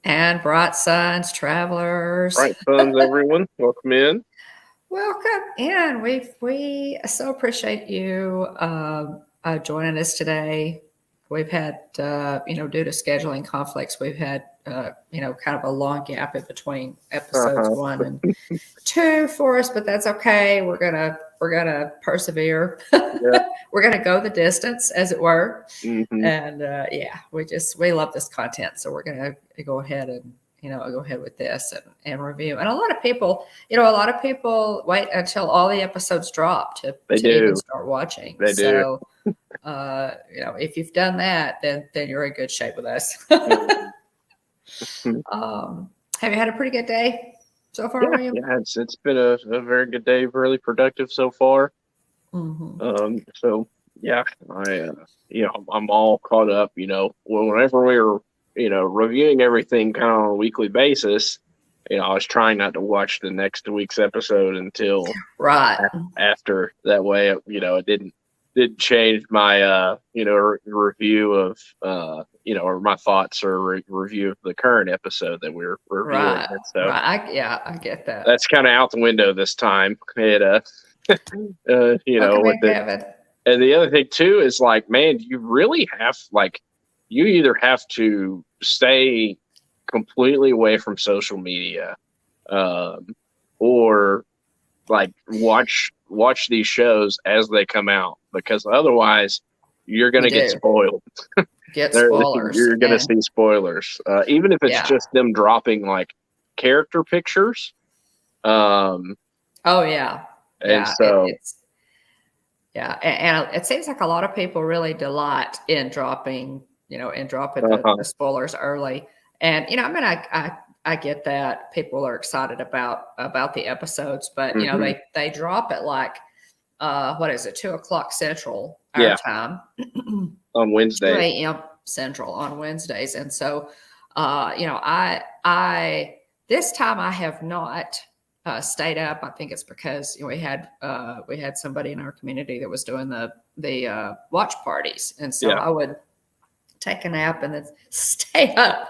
And bright suns, travelers. Right, sons, everyone, welcome in. Welcome in. We so appreciate you joining us today. We've had, due to scheduling conflicts, we've had, kind of a long gap in between episodes 1 and 2 for us, but that's okay. We're gonna persevere. Yeah. We're gonna go the distance, as it were. Mhm. And we love this content, so we're gonna go ahead and go ahead with this and review. And a lot of people wait until all the episodes drop to even start watching. They so if you've done that, then you're in good shape with us. Have you had a pretty good day so far, William? Yeah, it's been a very good day, really productive so far. Mm-hmm. So yeah, I'm all caught up. Whenever we were reviewing everything kind of on a weekly basis, I was trying not to watch the next week's episode until after. That way, it didn't change my review of or my thoughts or review of the current episode that we're reviewing. Right. So I get that. That's kind of out the window this time. Kevin. And the other thing too is like, man, you really have you either have to stay completely away from social media, or like watch these shows as they come out, because otherwise you're going to get spoiled. Spoilers. You're going to see spoilers, even if it's just them dropping like character pictures. Oh yeah. And so and it seems like a lot of people really delight in dropping the spoilers early. And I get that people are excited about the episodes, but they drop at like 2:00 Central our time on Wednesday, 2 a.m. Central on Wednesdays. And so I this time I have not stayed up. I think it's because we had somebody in our community that was doing the watch parties, and so I would take a nap and then stay up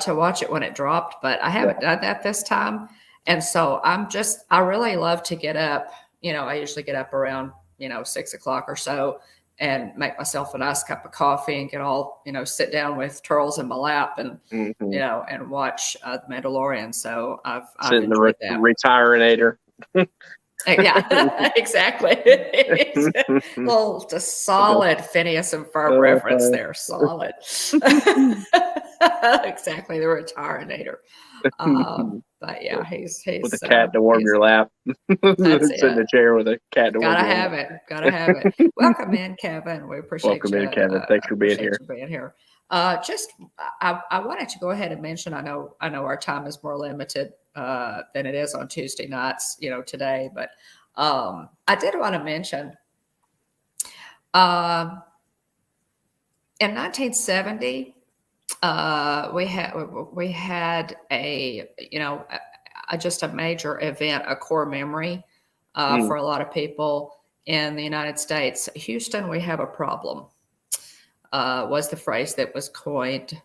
to watch it when it dropped. But I haven't done that this time, and so I really love to get up. I usually get up around 6 o'clock or so and make myself a nice cup of coffee and get all sit down with turtles in my lap and and watch The Mandalorian. So I've enjoyed that. Retirinator. Yeah, exactly. Just solid Phineas and Ferb reference there. Solid. Exactly, the retirinator. But yeah, he's with a cat to warm your lap. Sit in the chair with a cat to warm your lap. Gotta have it. Welcome in, Kevin. We appreciate Welcome in, Kevin. Thanks for being here. I wanted to go ahead and mention. I know our time is more limited than it is on Tuesday nights, today. But I did want to mention in 1970, we had just a major event, a core memory for a lot of people in the United States. Houston, we have a problem. Was the phrase that was coined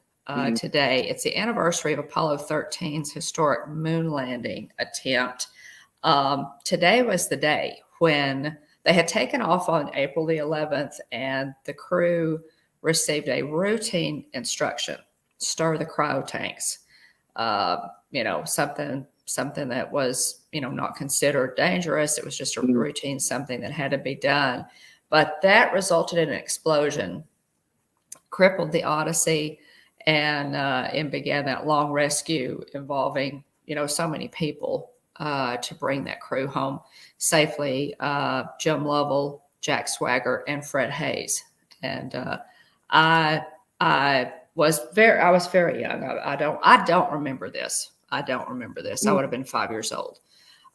today. It's the anniversary of Apollo 13's historic moon landing attempt. Today was the day when they had taken off on April the 11th, and the crew received a routine instruction: stir the cryo tanks. Something that was, not considered dangerous. It was just a routine, something that had to be done. But that resulted in an explosion, crippled the Odyssey, and began that long rescue involving, so many people to bring that crew home safely. Jim Lovell, Jack Swagger, and Fred Hayes. And I was very young. I don't remember this. I would have been 5 years old.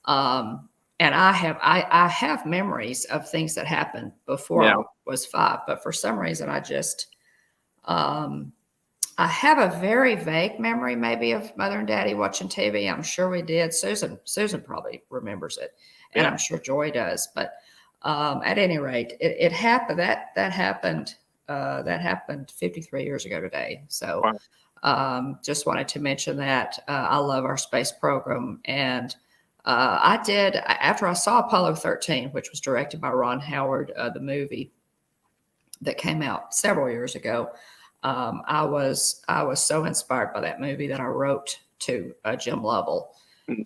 And I have memories of things that happened before I was 5, but for some reason I have a very vague memory maybe of Mother and Daddy watching TV. I'm sure we did. Susan probably remembers it, and I'm sure Joy does. But at any rate, it happened. That happened that happened 53 years ago today. So Wow. just wanted to mention that. I love our space program. And I did, after I saw Apollo 13, which was directed by Ron Howard, the movie that came out several years ago, I was so inspired by that movie that I wrote to Jim Lovell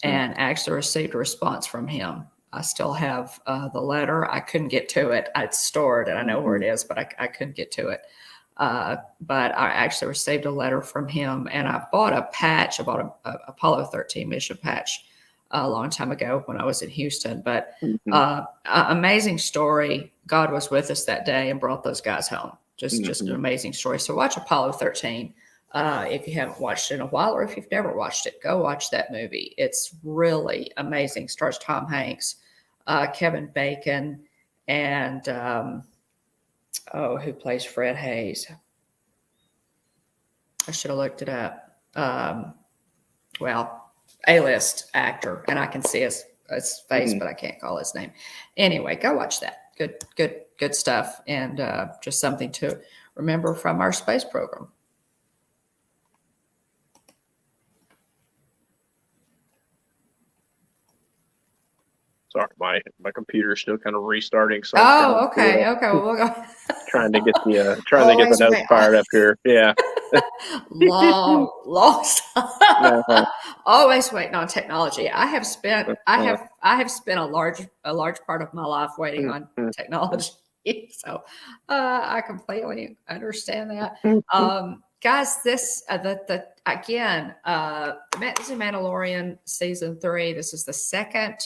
and actually received a response from him. I still have the letter. I couldn't get to it. I'd stored it. I know where it is, but I couldn't get to it. But I actually received a letter from him, and I bought a patch. I bought a Apollo 13 mission patch a long time ago when I was in Houston. But amazing story. God was with us that day and brought those guys home. Just an amazing story. So watch Apollo 13. If you haven't watched it in a while, or if you've never watched it, go watch that movie. It's really amazing. Stars Tom Hanks, Kevin Bacon, and who plays Fred Hayes? I should have looked it up. Well, A-list actor, and I can see his face, but I can't call his name. Anyway, go watch that. Good stuff, and just something to remember from our space program. Sorry, my computer's still kind of restarting. So Okay. Well, we'll go. trying to get the notes fired up here. Yeah. long always waiting on technology. I have spent a large part of my life waiting on technology. So I completely understand that. Guys, this again, Mines of Mandalorian season 3. This is the second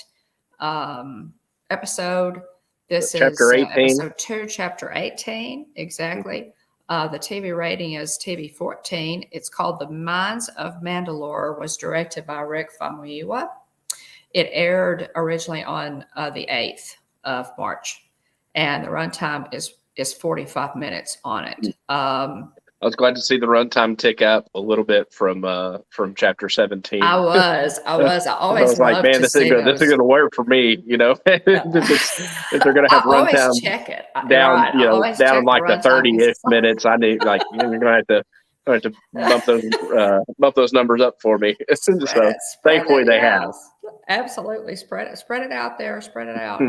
episode. This Chapter is 18. episode 2, chapter 18. Exactly. The TV rating is TV 14. It's called The Mines of Mandalore. Was directed by Rick Famuyiwa. It aired originally on the 8th of March, and the runtime is 45 minutes on it. I was glad to see the runtime tick up a little bit from chapter 17. I was. I always like, man, this is going to work for me, you know. if they're going to have runtime check it down, right. down like the 30-ish minutes, I need you're going to have to bump those numbers up for me. So thankfully they have. Absolutely, spread it out there. Spread it out.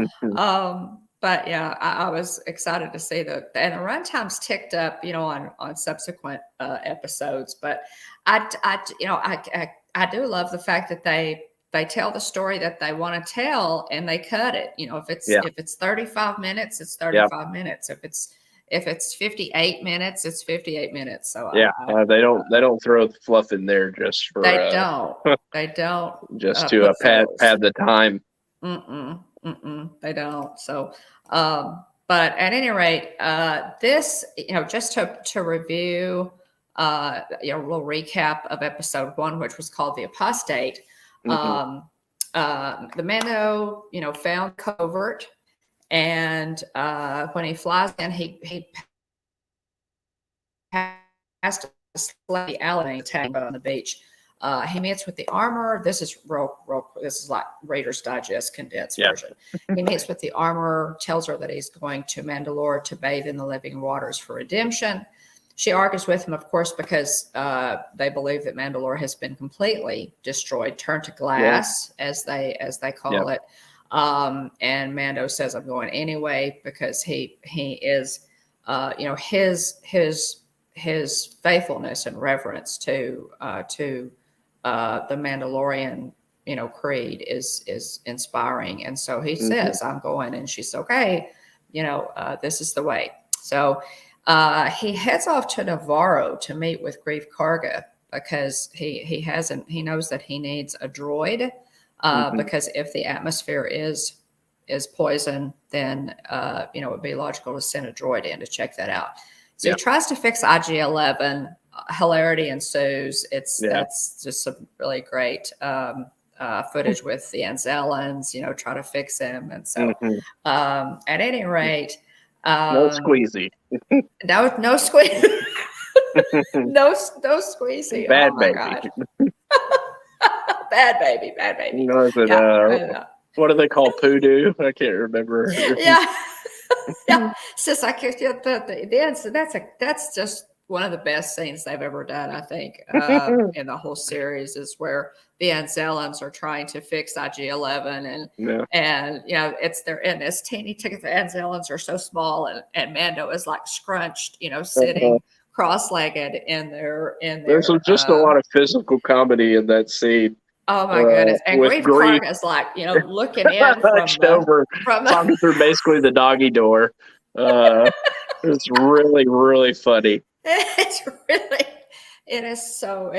But yeah, I was excited to see and the runtimes ticked up, on subsequent episodes. But I do love the fact that they tell the story that they want to tell, and they cut it. If it's 35 minutes, it's 35 minutes. If it's 58 minutes, it's 58 minutes. So they don't throw the fluff in there just for they don't just to pad the time. They don't. So, but at any rate, this, just to review, a little recap of episode 1, which was called The Apostate. The Mando, found covert, and when he flies in, he has to slay the Aladdin tag on the beach. He meets with the armorer. This is this is like Raiders Digest condensed version. He meets with the armorer, tells her that he's going to Mandalore to bathe in the living waters for redemption. She argues with him, of course, because they believe that Mandalore has been completely destroyed, turned to glass, as they call it. And Mando says, "I'm going anyway," because he is, his faithfulness and reverence to the Mandalorian, creed is inspiring. And so he says, "I'm going," and she's okay. This is the way. So he heads off to Navarro to meet with Grief Karga, because he knows that he needs a droid, because if the atmosphere is poison, then it would be logical to send a droid in to check that out. So he tries to fix IG-11. Hilarity ensues. That's just some really great footage with the Anzellans, try to fix him. And so at any rate, no squeezy. No squeeze. no squeezy. Bad my baby. God. Bad baby. What do they call poodoo? I can't remember. Yeah, since I kicked you the end, so that's just one of the best scenes they've ever done, I think, in the whole series is where the Anzellans are trying to fix IG-11 and it's they're in this teeny ticket. The Anzellans are so small and Mando is like scrunched, sitting cross-legged in their There's just a lot of physical comedy in that scene. Oh my goodness! And with Grief Karg is like, looking in from talking through basically the doggy door. It's really, really funny. It's really, it is so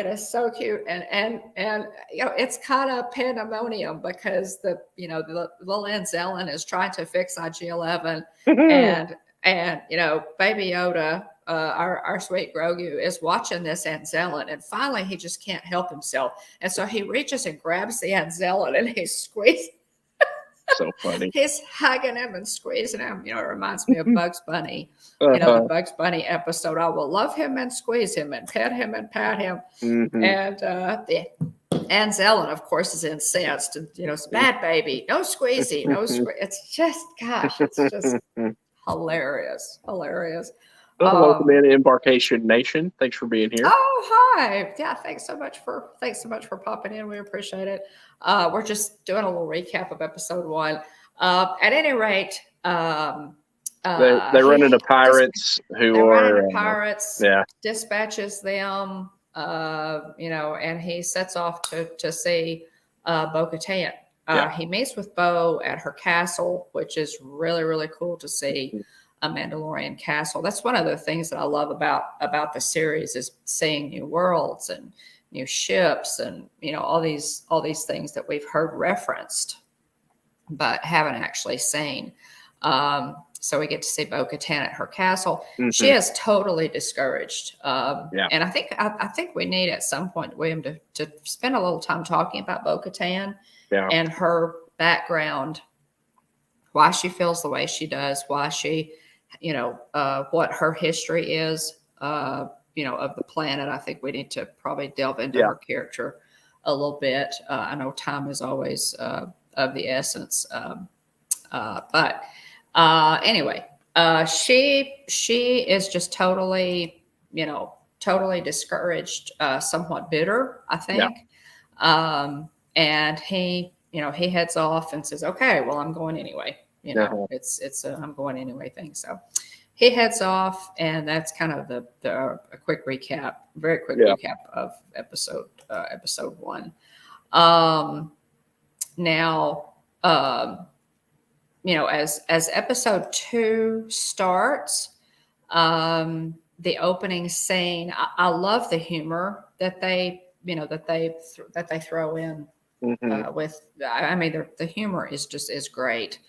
cute, and it's kind of pandemonium because the Anzellan is trying to fix IG-11, and Baby Yoda, our sweet Grogu, is watching this Anzellan, and finally he just can't help himself, and so he reaches and grabs the Anzellan and he squeezes. So funny. He's hugging him and squeezing him. It reminds me of Bugs Bunny. The Bugs Bunny episode. I will love him and squeeze him and pet him and pat him. Mm-hmm. And the Anzellan, of course, is incensed. And, it's bad baby. No squeezy. No squeeze. It's just, gosh, it's just hilarious. Hilarious. Welcome in, Embarkation Nation. Thanks for being here. Oh, hi. Yeah, thanks so much for popping in. We appreciate it. We're just doing a little recap of episode 1. At any rate, they run into pirates dispatches them, and he sets off to see bo-katan. He meets with Bo at her castle, which is really, really cool to see. A Mandalorian castle. That's one of the things that I love about the series is seeing new worlds and new ships and all these things that we've heard referenced but haven't actually seen. So we get to see Bo-Katan at her castle. Mm-hmm. She is totally discouraged, and I think we need at some point, William, to spend a little time talking about Bo-Katan and her background, why she feels the way she does, why she what her history is, of the planet. I think we need to probably delve into her character a little bit. I know time is always of the essence. But anyway, she is just totally discouraged, somewhat bitter, I think. Yeah. And he heads off and says, okay, well, I'm going anyway. It's a I'm going anyway thing. So he heads off, and that's kind of a quick recap, very quick recap of episode 1. Now, as episode 2 starts, the opening scene, I love the humor that they throw in. Mm-hmm. The humor is great.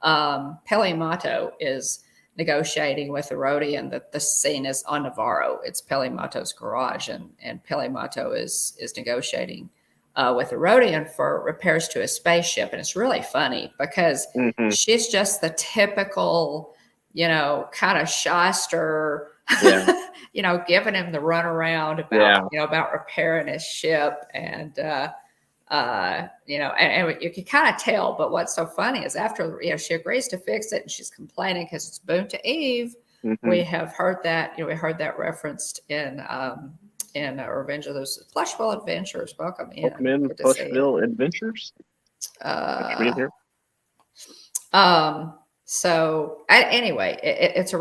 Peli Motto is negotiating with the Rodian. That the scene is on Navarro. It's Peli Motto's garage, and Peli Motto is negotiating with the Rodian for repairs to his spaceship. And it's really funny because she's just the typical, kind of shyster, giving him the runaround about repairing his ship. And, and you can kind of tell, but what's so funny is after, she agrees to fix it and she's complaining because it's Boon to Eve. Mm-hmm. We have heard that, we heard that referenced in Revenge of those Fleshville Adventures. Welcome in Fleshville Adventures. So anyway, it's a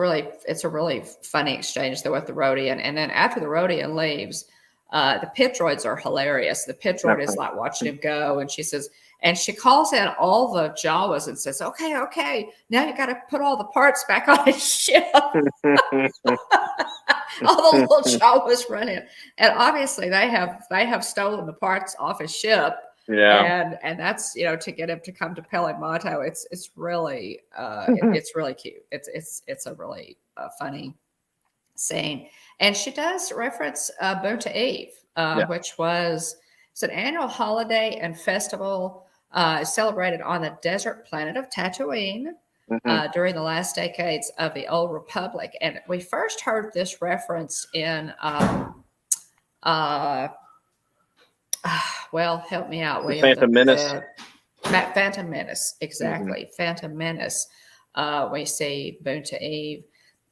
really funny exchange there with the Rodian, and then after the Rodian leaves, the pit droids are hilarious. The pit droid is like watching him go, and she says, and she calls in all the Jawas and says, okay, now you got to put all the parts back on his ship. All the little Jawas run in, and obviously they have stolen the parts off his ship. Yeah, and that's to get him to come to Peli Motto. It's really it's really cute. It's a really funny scene, and she does reference Boon to Eve, which it's an annual holiday and festival celebrated on the desert planet of Tatooine. Mm-hmm. During the last decades of the Old Republic. And we first heard this reference in, well, help me out, William. Phantom Menace. Phantom Menace, exactly. Mm-hmm. Phantom Menace. We see Boonta Eve,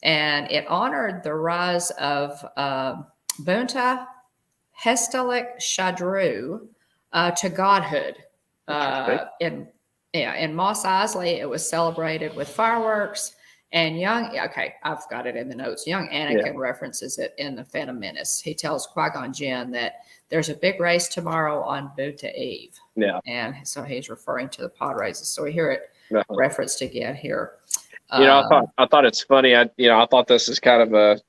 and it honored the rise of Boonta Hestelik Shadru to godhood. In Mos Eisley, it was celebrated with fireworks. And I've got it in the notes. Young Anakin references it in The Phantom Menace. He tells Qui-Gon Jinn that there's a big race tomorrow on Boonta Eve. Yeah. And so he's referring to the pod races. So we hear it referenced again here. I thought it's funny. I thought this is kind of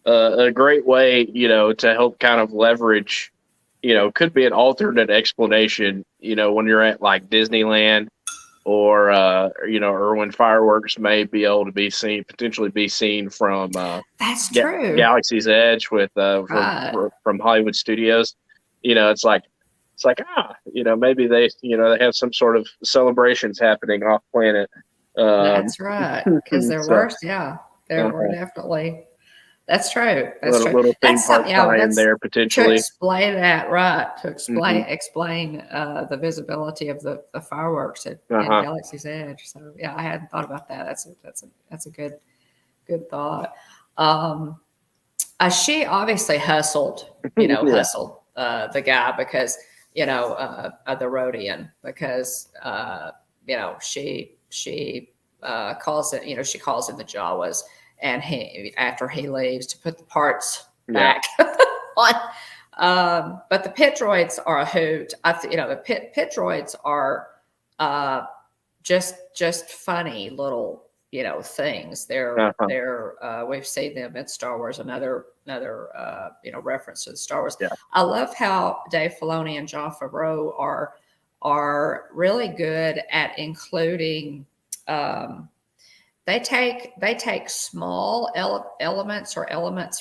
a great way, to help kind of leverage, could be an alternate explanation, when you're at like Disneyland or when fireworks may be able to be potentially be seen from that's true. Galaxy's Edge with from Hollywood Studios. It's like maybe they have some sort of celebrations happening off planet. That's right, because there were definitely. That's true. That's true. Little theme park in there potentially. To explain that, right? To explain the visibility of the fireworks at Galaxy's Edge. So I hadn't thought about that. That's a good thought. She obviously hustled, hustled the guy because the Rhodian because she calls it she calls in the Jawas. And after he leaves to put the parts back on. But the pit droids are a hoot. The pit droids are just funny little things. They're we've seen them in Star Wars. Another reference to the Star Wars. Yeah. I love how Dave Filoni and Jon Favreau are really good at including. They take small elements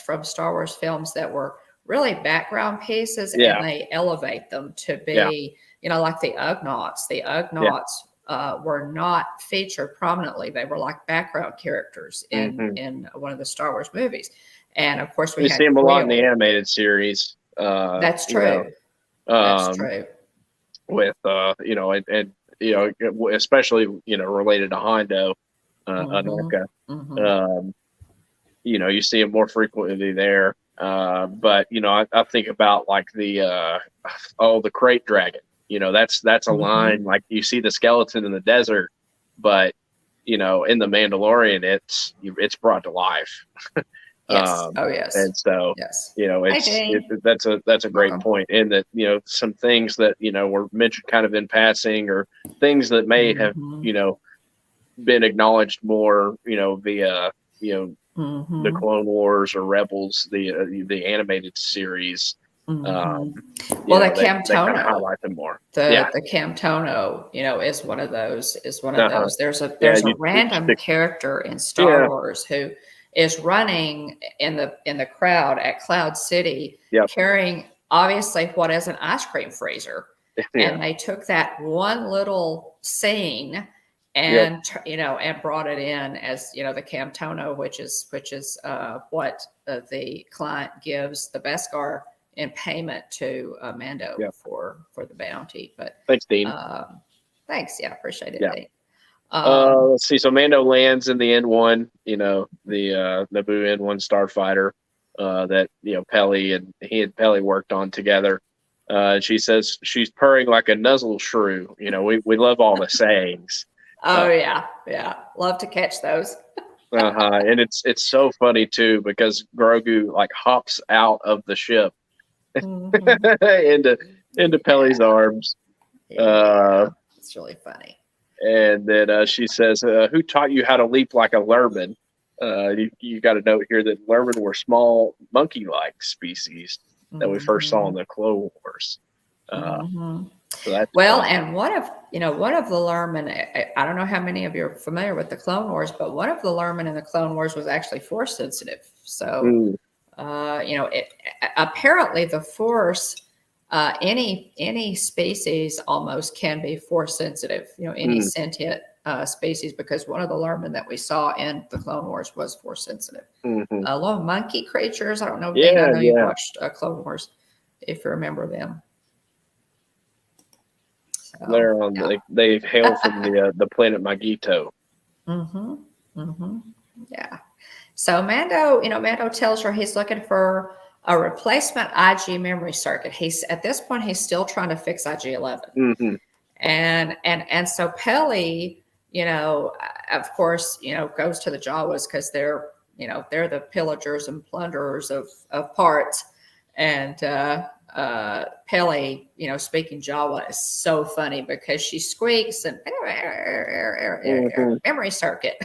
from Star Wars films that were really background pieces, and they elevate them to be, like the Ugnaughts. The Ugnaughts were not featured prominently; they were like background characters in one of the Star Wars movies. And of course, we see them a lot in the animated series. That's true. That's true. With especially related to Hondo. Anarka. You see it more frequently there. But I think about like the crate dragon. That's a line like you see the skeleton in the desert, but in the Mandalorian it's brought to life. Yes. Yes. And so that's a great point. And that some things that were mentioned kind of in passing, or things that may have been acknowledged more, via the Clone Wars or Rebels, the animated series. Well, the Camtono highlight them more. The Camtono, is one of those. There's a random character in Star Wars who is running in the crowd at Cloud City, carrying obviously what is an ice cream freezer, and they took that one little scene. And and brought it in as the Camtono, which is what the client gives the Beskar in payment to Mando for the bounty. But thanks, Dean. Thanks, appreciate it. Yeah. Dean. Let's see. So Mando lands in the N1, the Naboo N1 starfighter that Peli and Peli worked on together. She says she's purring like a nuzzle shrew. We love all the sayings. Oh yeah, love to catch those. And it's so funny too, because Grogu like hops out of the ship into Peli's arms. It's really funny. And then she says, "Who taught you how to leap like a lerman?" You got to note here that lerman were small monkey-like species that we first saw in the Clone Wars. So that's and one of the Lurmen, I don't know how many of you are familiar with the Clone Wars, but one of the Lurmen in the Clone Wars was actually Force sensitive. So, apparently the Force, any species almost can be Force sensitive. Any sentient species, because one of the Lurmen that we saw in the Clone Wars was Force sensitive. Little monkey creatures. I don't know. Dana, I know you watched Clone Wars, if you remember them. They're on. They hail from the planet Magito. Mm-hmm. Mm-hmm. Yeah. So Mando tells her he's looking for a replacement IG memory circuit. He's at this point he's still trying to fix IG-11, Mm-hmm. and so Peli, of course, goes to the Jawas because they're the pillagers and plunderers of parts, and Peli, speaking Jawa is so funny because she squeaks and Mm-hmm. memory circuit.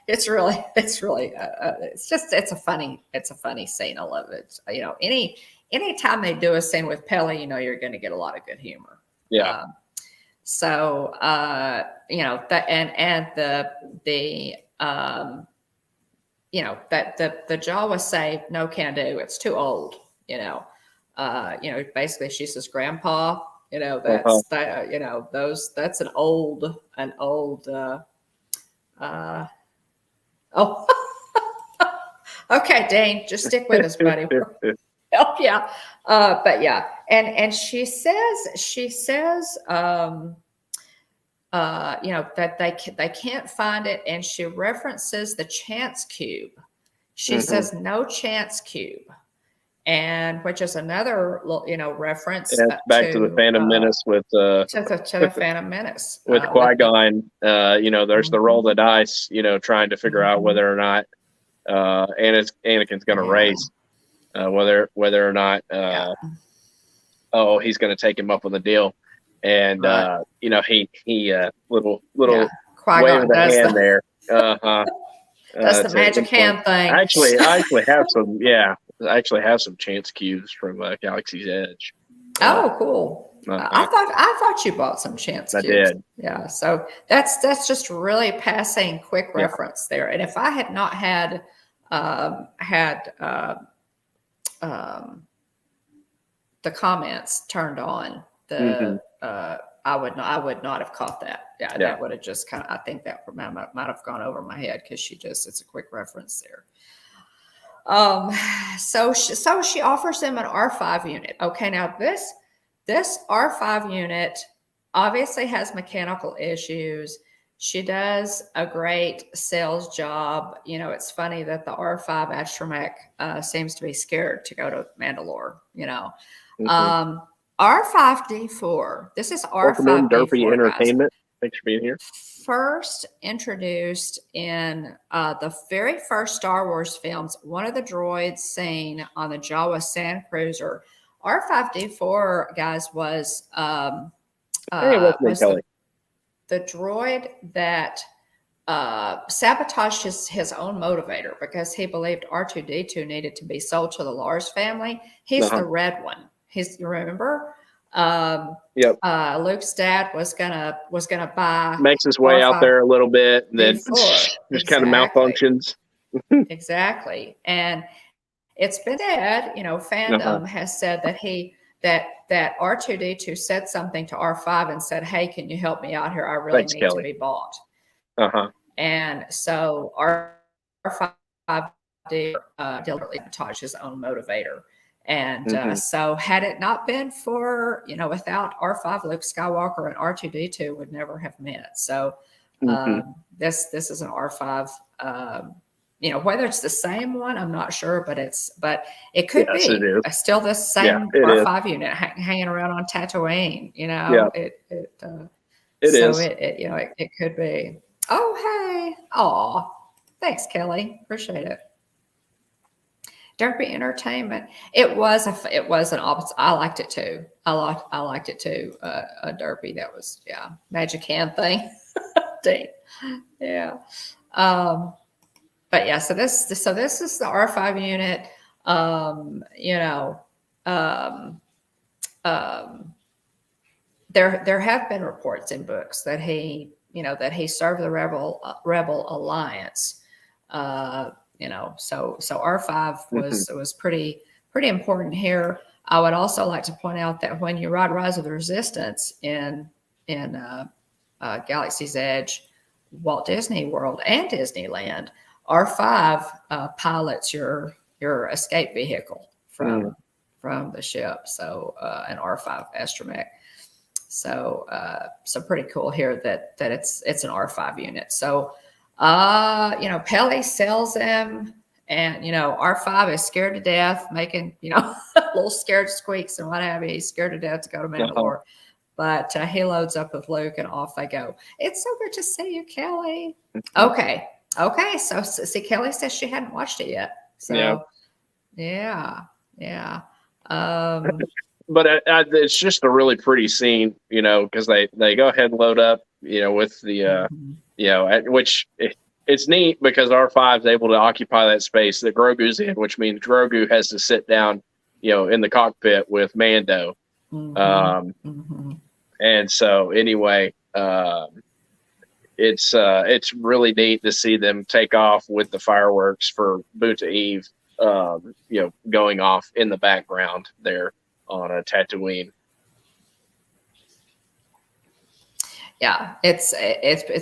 it's really it's a funny scene. I love it. Anytime they do a scene with Peli, you're going to get a lot of good humor. Yeah. So that and the that the Jawas say no can do. It's too old. Basically she says, Grandpa, Uh-huh. that's an old. Oh, okay, Dane, just stick with us, buddy. Oh yeah, but yeah, and she says, that they can't find it, and she references the chance cube. She says no chance cube, and which is another reference back to the Phantom Menace with to the Phantom Menace with Qui-Gon. There's the roll the dice, trying to figure out whether or not Anakin's going to race, whether or not he's going to take him up on the deal, and he little wave of the hand there. That's the magic hand thing. I actually have some chance cubes from Galaxy's Edge. Oh, cool. I thought you bought some chance cubes. I did. Yeah. So that's just really passing quick reference there. And if I had not had the comments turned on, I would not have caught that. Yeah. That would have just I think that might have gone over my head because it's a quick reference there. So she offers him an R5 unit. Okay, now this R5 unit obviously has mechanical issues. She does a great sales job. It's funny that the R5 astromech seems to be scared to go to Mandalore. R5D4. This is R5D4. Welcome in, Derpy Entertainment. Guys. Thanks for being here. First introduced in the very first Star Wars films, one of the droids seen on the Jawa sand cruiser. R5D4, guys, was the droid that sabotaged his own motivator because he believed R2D2 needed to be sold to the Lars family. He's the red one. You remember? Luke's dad was gonna buy. Makes his way out there a little bit, and then just kind of malfunctions. Exactly, and it's been said, fandom has said that that R2D2 said something to R5 and said, "Hey, can you help me out here? I really need to be bought." And so R5 deliberately sabotaged his own motivator. And so had it not been for, without R5, Luke Skywalker and R2D2 would never have met. So this is an R5, whether it's the same one, I'm not sure, but it could be still the same R5 unit hanging around on Tatooine, it could be. Oh, hey. Aw. Thanks, Kelly. Appreciate it. Derpy Entertainment. It was an opposite. I liked it too. I liked it too. A Derpy that was magic hand thing. Yeah. But yeah. So this is the R5 unit. There have been reports in books that he served the Rebel Alliance. So R5 was pretty important here. I would also like to point out that when you ride Rise of the Resistance in Galaxy's Edge, Walt Disney World, and Disneyland, R5 pilots your escape vehicle from the ship. So an R5 astromech. So so pretty cool here that it's an R5 unit. So Pele sells him, and R5 is scared to death, making little scared squeaks and what have you. He's scared to death to go to Mandalore. But he loads up with Luke, and off they go. It's so good to see you, Kelly. Okay. So see, Kelly says she hadn't watched it yet. So yeah. But it's just a really pretty scene, because they go ahead and load up, with the, which it's neat because R5 is able to occupy that space that Grogu's in, which means Grogu has to sit down, in the cockpit with Mando. And so anyway, it's really neat to see them take off with the fireworks for Boonta Eve, going off in the background there on a Tatooine. Yeah, it's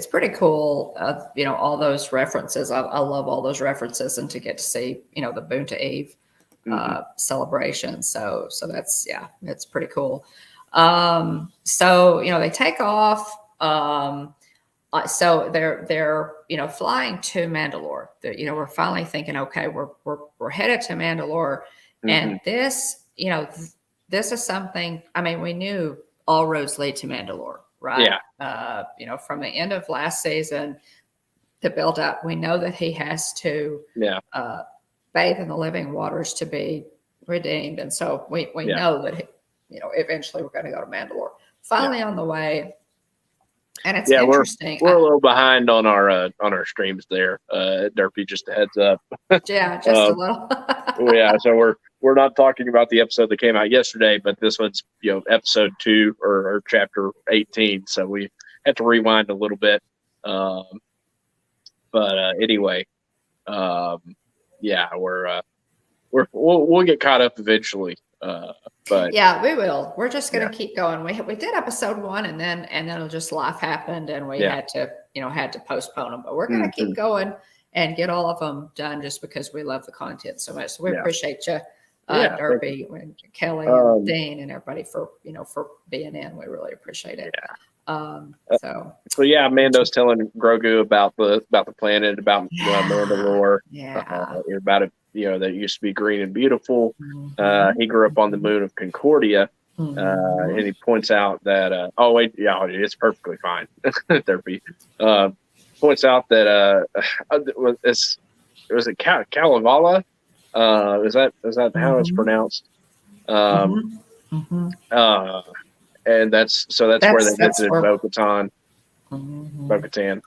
pretty cool. All those references. I love all those references, and to get to see the Boonta Eve celebration. So that's it's pretty cool. So they take off. So they're flying to Mandalore. We're finally thinking, okay, we're headed to Mandalore, and this this is something. I mean, we knew all roads lead to Mandalore, right? Yeah. From the end of last season, the build up, we know that he has to bathe in the living waters to be redeemed, and so we know that eventually we're going to go to Mandalore. Finally on the way. And it's interesting. We're a little behind on our streams there. Derpy, just a heads up. Yeah, just a little. So we're not talking about the episode that came out yesterday, but this one's episode 2 or chapter 18. So we had to rewind a little bit. But anyway, we'll get caught up eventually. But yeah, we will. We're just going to keep going. We did episode 1, and then just life happened, and we had to postpone them. But we're going to keep going and get all of them done, just because we love the content so much. So we appreciate you, Derpy, and Kelly, and Dean, and everybody for being in. We really appreciate it. So Mando's telling Grogu about the planet, about Mandalore, about it. That used to be green and beautiful. He grew up on the moon of Concordia, and he points out that it's perfectly fine. Points out that was it Kalevala? Is that how it's pronounced? And that's where they visited bo-katan. Bo-katan.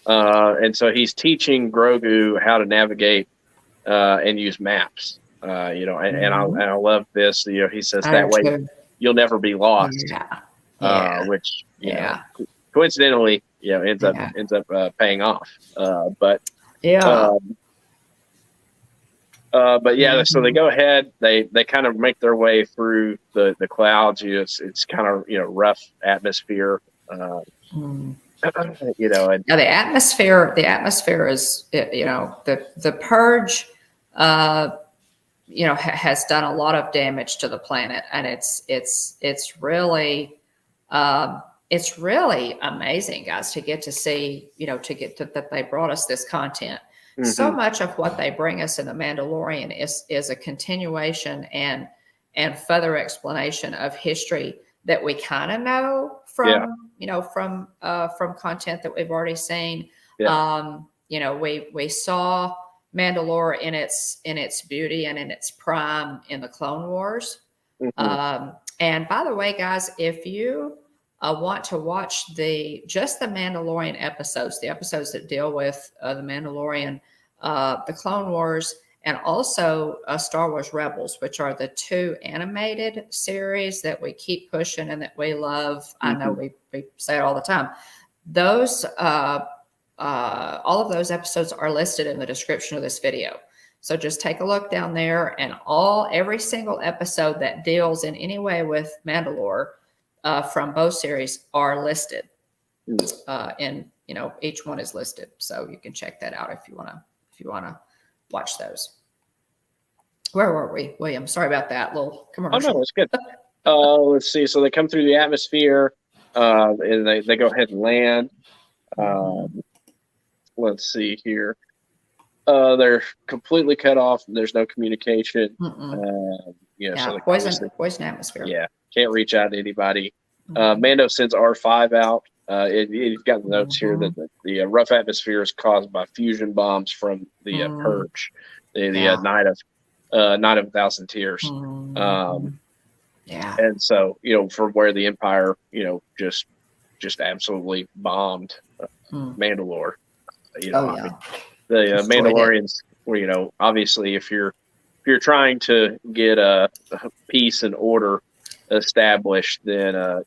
And so he's teaching Grogu how to navigate and use maps. And I love this. He says that way you'll never be lost. Which coincidentally, ends up paying off. But so they go ahead. They kind of make their way through the clouds. It's kind of rough atmosphere. And the atmosphere is the purge has done a lot of damage to the planet, and it's really amazing, guys, to get to see that they brought us this content. So much of what they bring us in the Mandalorian is a continuation and further explanation of history that we kind of know from content that we've already seen. We saw Mandalore in its beauty and in its prime in the Clone Wars. And by the way, guys, if you want to watch just the Mandalorian episodes, the episodes that deal with the Mandalorian, the Clone Wars, and also Star Wars Rebels, which are the 2 animated series that we keep pushing and that we love. I know we say it all the time. Those, all of those episodes are listed in the description of this video. So just take a look down there, and every single episode that deals in any way with Mandalore from both series are listed. And each one is listed, so you can check that out if you wanna watch those. Where were we, William? Sorry about that little commercial. Oh no, it's good. Let's see. So they come through the atmosphere. and they go ahead and land. Mhm. Let's see here. They're completely cut off. There's no communication. Mm-mm. So Yeah, like obviously, poison atmosphere. yeah, can't reach out to anybody. Mhm. Mando sends R5 out. You've got the notes here that the rough atmosphere is caused by fusion bombs from the Purge, the Yeah. Night of a Thousand Tears. Mhm. Yeah. And so, from where the Empire, just absolutely bombed Mm. Mandalore. Oh, I yeah. mean, the Destroyed it. Mandalorians were, obviously, if you're trying to get a peace and order established, then a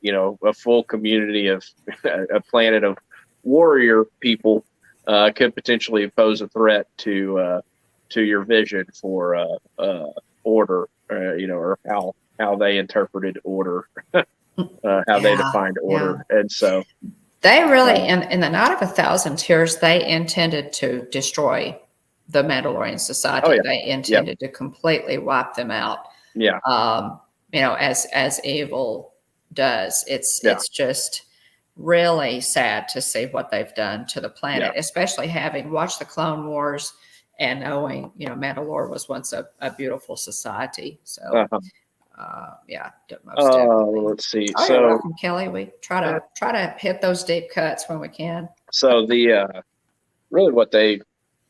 full community of a planet of warrior people could potentially pose a threat to your vision for order, or how they interpreted order, how they defined order, and so they really in the Night of a Thousand Tears, they intended to destroy the Mandalorian society. Oh, yeah. They intended to completely wipe them out. Yeah. As evil does. It's just really sad to see what they've done to the planet, especially having watched the Clone Wars and knowing, Mandalore was once a beautiful society. So, most definitely. Let's see. Oh, so you're welcome, Kelly. We try to hit those deep cuts when we can. So the really what they,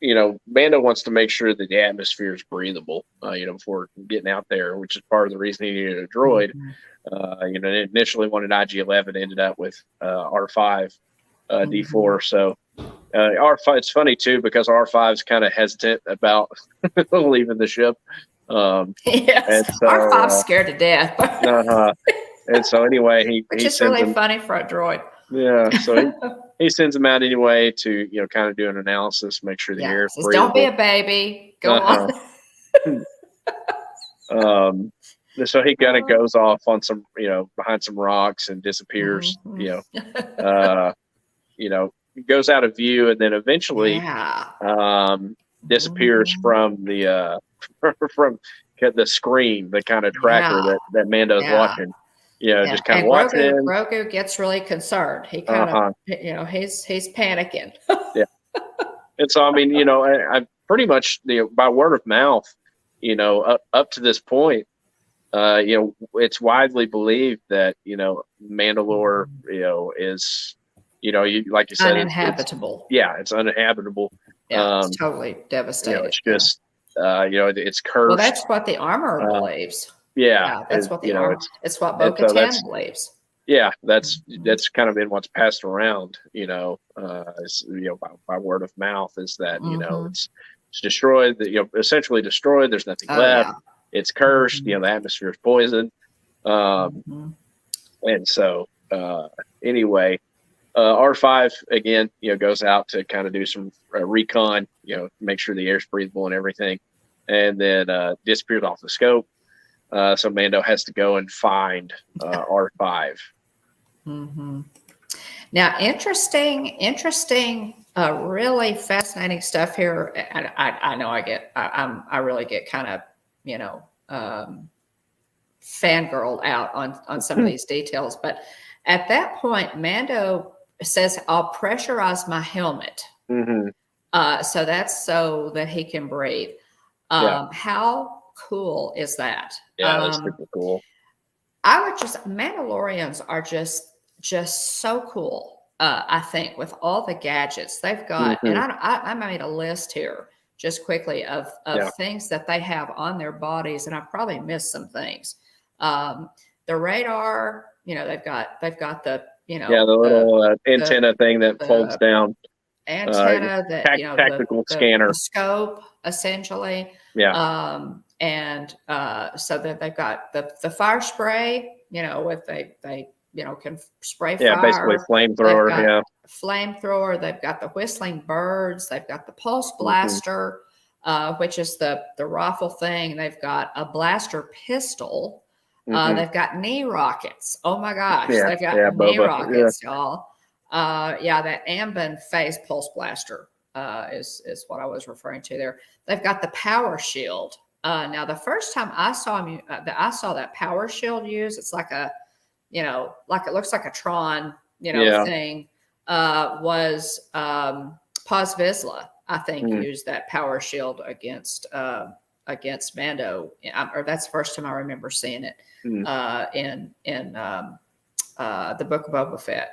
Mando wants to make sure that the atmosphere is breathable, before getting out there, which is part of the reason he needed a droid. Initially wanted IG-11, ended up with R5, D4. So R5, it's funny too, because R5 is kind of hesitant about leaving the ship. Yes, and so, R5's scared to death. And so anyway, which he is really funny for a droid. Yeah, so he sends them out anyway to kind of do an analysis, make sure the air is breathable. Don't be a baby. Go on. So he kind of goes off on some, behind some rocks and disappears. Goes out of view, and then eventually disappears from the from the screen, the kind of tracker that Mando's watching. Just kind of watching. Grogu gets really concerned. He kind of, he's panicking. And so, I mean, I pretty much, by word of mouth, up to this point, it's widely believed that, Mandalore, is, like you said, uninhabitable. It's uninhabitable. It's totally devastated. It's just, it's cursed. Well, that's what the armor believes. That's what it's what bo-katan believes. Yeah, that's kind of been what's passed around, by word of mouth, is that it's destroyed, essentially destroyed. There's nothing left. It's cursed. The atmosphere is poisoned. And so anyway, R5 again, goes out to kind of do some recon, make sure the air's breathable and everything, and then disappears off the scope. So Mando has to go and find R5. Now, interesting, really fascinating stuff here. And I know I really get kind of, fangirled out on some of these details. But at that point, Mando says, "I'll pressurize my helmet." So that's so that he can breathe. How cool is that? Yeah, that's super cool. Mandalorians are just so cool. I think with all the gadgets they've got, and I made a list here just quickly of things that they have on their bodies, and I probably missed some things. The radar, they've got the the little antenna thing that folds down. Antenna that tactical scanner, the scope essentially. And so that they've got the fire spray, with they can spray fire. Basically flamethrower. Flamethrower. They've got the whistling birds. They've got the pulse blaster, which is the rifle thing. They've got a blaster pistol. They've got knee rockets. Oh my gosh, they've got knee rockets, y'all. That Ambon phase pulse blaster is what I was referring to there. They've got the power shield. Now, the first time I saw that power shield used, it's like a like it looks like a Tron, Yeah. thing, was Paz Vizsla, I think, used that power shield against Mando, or that's the first time I remember seeing it in the Book of Boba Fett.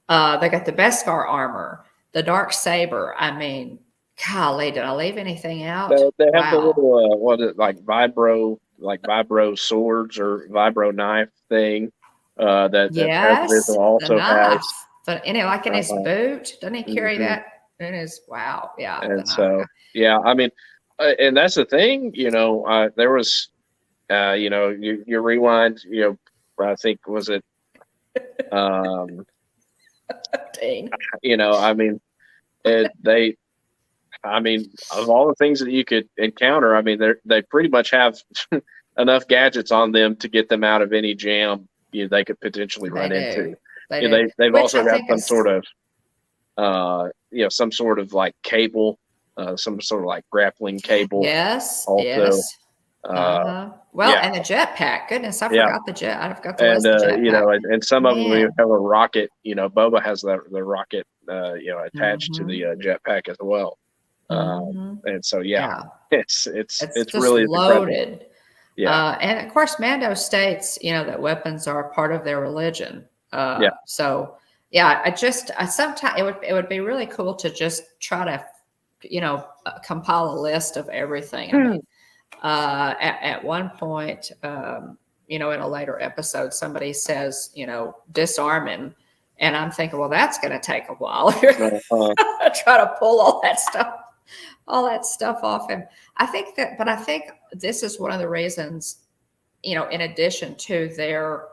They got the Beskar armor, the Darksaber. I mean, golly, did I leave anything out? They have the little what is it, like vibro swords or vibro knife thing. That Yes, also the has. knife. But like in his boot, doesn't he carry that? It is wow, yeah. And so, yeah, I mean, and that's the thing, there was, you rewind, I think was it, Dang. I mean, of all the things that you could encounter, I mean, they pretty much have enough gadgets on them to get them out of any jam they could potentially run into. They've also got some sort of, some sort of like cable, some sort of like grappling cable. Yes. Also, yes. Well, and the jetpack. Goodness, I forgot the jet. I forgot the rest of the jetpack. And some of them have a rocket. Boba has the rocket, attached to the jetpack as well. And so, it's really loaded. Incredible. Yeah. And of course, Mando states, that weapons are part of their religion. So, I sometimes it would be really cool to just try to, compile a list of everything. I mean, at one point, in a later episode, somebody says, disarm him. And I'm thinking, well, that's going to take a while. Try to pull all that stuff off him. I think this is one of the reasons, in addition to their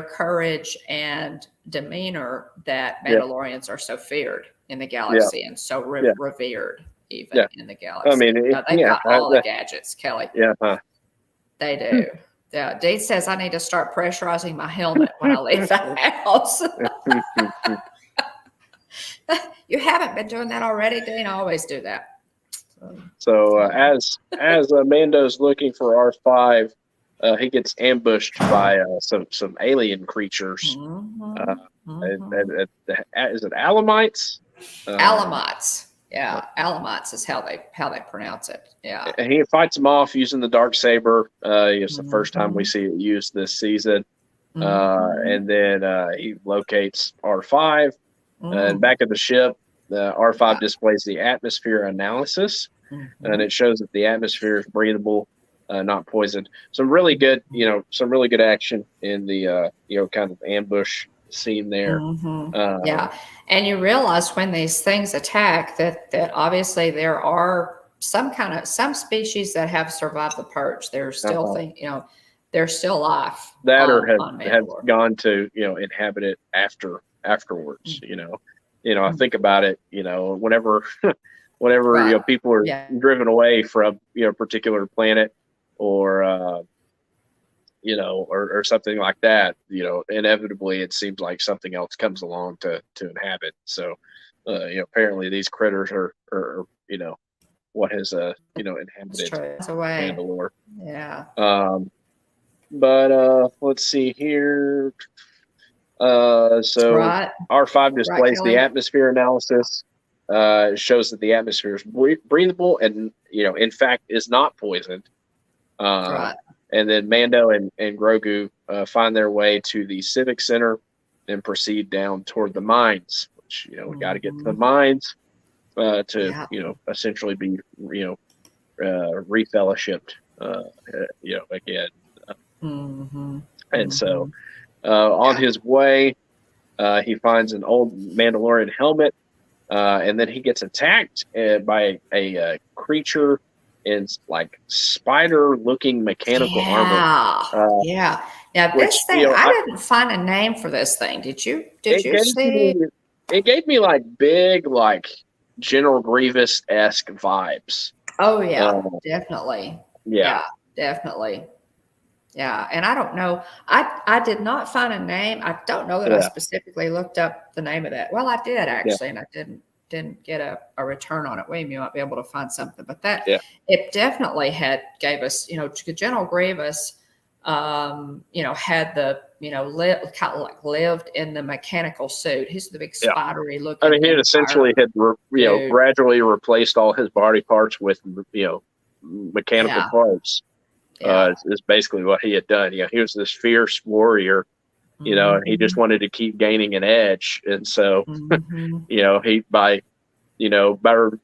courage and demeanor, that Mandalorians are so feared in the galaxy and so revered even in the galaxy. I mean, they got all the gadgets, Kelly. Yeah, they do. Yeah, Dean says I need to start pressurizing my helmet when I leave the house. You haven't been doing that already, Dean? I always do that. So as Mando's looking for R5, he gets ambushed by some alien creatures. Is it Alamites? Alamites. Yeah, Alamites is how they pronounce it. Yeah. And he fights them off using the Darksaber. It's the first time we see it used this season. And then he locates R5. And back at the ship, R5 displays the atmosphere analysis. And it shows that the atmosphere is breathable, not poisoned. Some really good action in the kind of ambush scene there. And you realize when these things attack that obviously there are some species that have survived the purge. There's still they're still alive. That or have gone to inhabit it afterwards. I think about it. Whenever people are driven away from a particular planet or or something like that, inevitably it seems like something else comes along to inhabit. So, apparently these critters are what has inhabited Mandalore. Yeah. But let's see here. So R5 displays the atmosphere analysis. Shows that the atmosphere is breathable and in fact is not poisoned. And then Mando and Grogu find their way to the Civic Center and proceed down toward the mines, which, we got to get to the mines to, essentially be, refellowshipped, again. And so on his way, he finds an old Mandalorian helmet, and then he gets attacked by a creature in like spider-looking mechanical armor. Now this thing, I didn't find a name for this thing. Did you see? It gave me like big, like General Grievous-esque vibes. Oh yeah, definitely. Yeah, definitely. Yeah, and I don't know. I did not find a name. I don't know that I specifically looked up the name of that. Well, I did actually, and I didn't get a return on it. William, you might be able to find something, but it definitely gave us, General Grievous had the, kind of like lived in the mechanical suit. He's the big Yeah. spidery looking. I mean, he had essentially had, gradually replaced all his body parts with, mechanical parts. Is basically what he had done. He was this fierce warrior, and he just wanted to keep gaining an edge. And so, he, by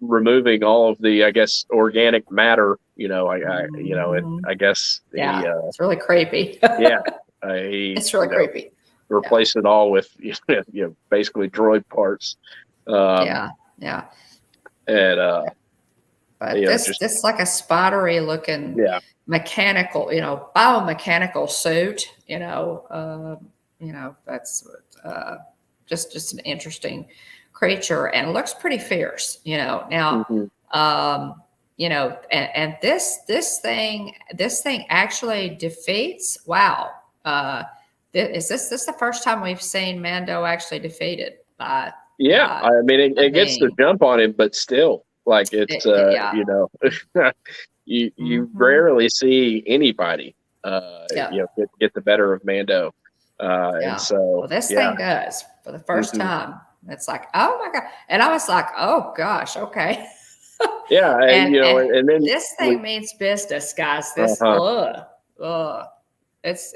removing all of the, I guess, organic matter, I guess it's really creepy. it's really creepy. Replaced it all with, basically droid parts. And but this like a spidery looking mechanical, biomechanical suit, that's just an interesting creature, and it looks pretty fierce, now, and this thing actually defeats. Wow. Is this the first time we've seen Mando actually defeated by? I mean, it gets the jump on him, but still, like it's you rarely see anybody get the better of Mando. And so this thing does for the first time. It's like, oh my God. And I was like, oh gosh, okay. And then this thing means business, guys. This it's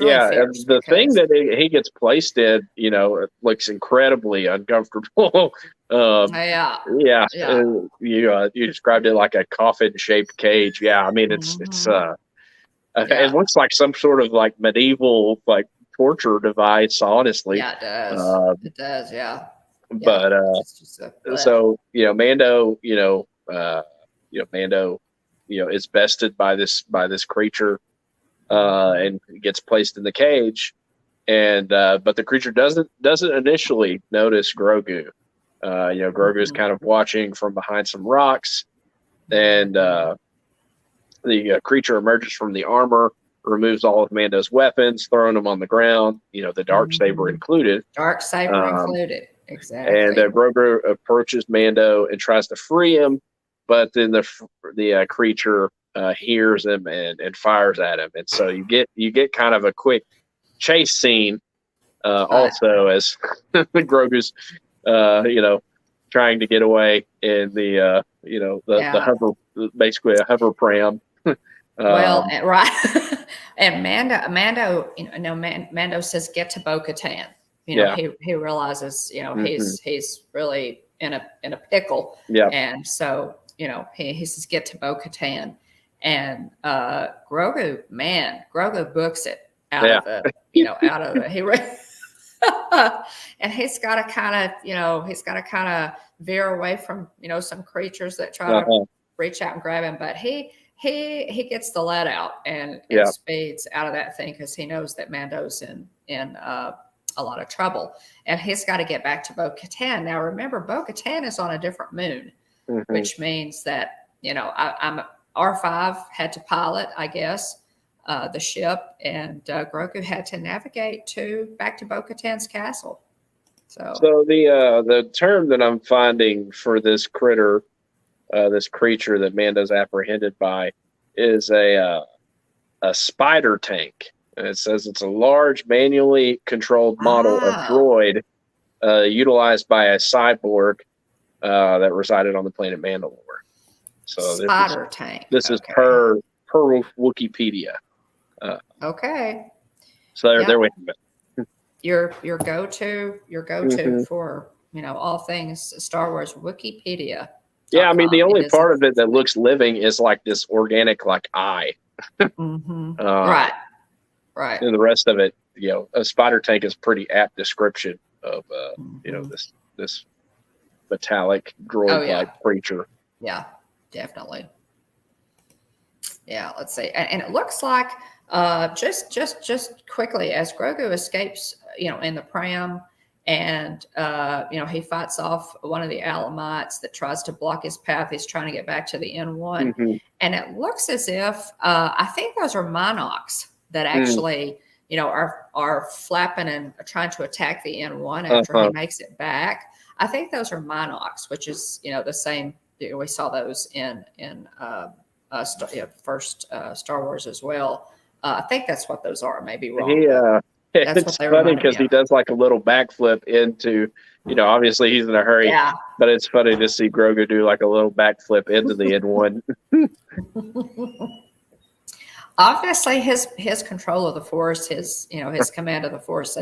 really fierce. The thing that he gets placed in, it looks incredibly uncomfortable. You described it like a coffin-shaped cage. Yeah, I mean it looks like some sort of like medieval like torture device. Honestly, it does. It does. But so Mando, Mando, is bested by this creature. And gets placed in the cage, and but the creature doesn't initially notice Grogu. Grogu is kind of watching from behind some rocks, and the creature emerges from the armor, removes all of Mando's weapons, throwing them on the ground. The Darksaber included. Darksaber included, exactly. And Grogu approaches Mando and tries to free him, but then the creature hears him and fires at him, and so you get kind of a quick chase scene also as Grogu's trying to get away in the the hover, basically a hover pram. And Mando says get to bo-katan. He realizes he's really in a pickle, and so he says get to bo-katan. And Grogu books it out of the, and he's got to kind of veer away from some creatures that try to reach out and grab him, but he gets the let out and speeds out of that thing because he knows that Mando's in a lot of trouble, and he's got to get back to bo-katan. Now remember, bo-katan is on a different moon, which means that R5 had to pilot, I guess, the ship, and Grogu had to navigate back to bo-katan's castle. So the term that I'm finding for this critter, this creature that Mando's apprehended by, is a spider tank. And it says it's a large, manually controlled model of droid utilized by a cyborg that resided on the planet Mandalore. So spider tank. This is per Wikipedia. Okay. So there we have it. Your go-to for all things Star Wars, Wikipedia. Yeah, I mean the only part of it that looks living is like this organic like eye. Right. And the rest of it, a spider tank is pretty apt description of this metallic droid-like creature. Yeah. Definitely. Yeah, let's see. And it looks like just quickly as Grogu escapes, in the pram, and he fights off one of the Alamites that tries to block his path. He's trying to get back to the N1, and it looks as if I think those are Monocs that actually are flapping and trying to attack the N1 after he makes it back. I think those are Monocs, which is the same. We saw those in first Star Wars as well. I think that's what those are. I may be wrong. It's what they funny reminded me because he of. does like a little backflip into, obviously he's in a hurry, Yeah. but it's funny to see Grogu do like a little backflip into the N1. Obviously, his control of the Force, his command of the Force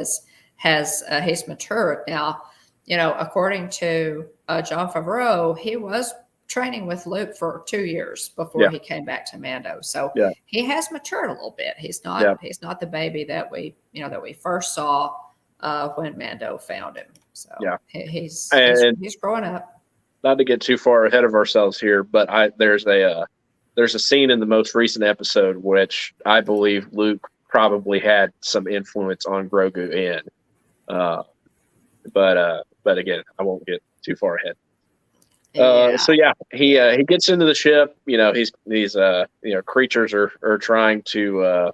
he's matured now. According to Jon Favreau, he was training with Luke for 2 years before he came back to Mando. So he has matured a little bit. He's not the baby that we first saw when Mando found him. So he's growing up. Not to get too far ahead of ourselves here, but there's a scene in the most recent episode which I believe Luke probably had some influence on Grogu in. But again, I won't get too far ahead. So he gets into the ship. These creatures are trying to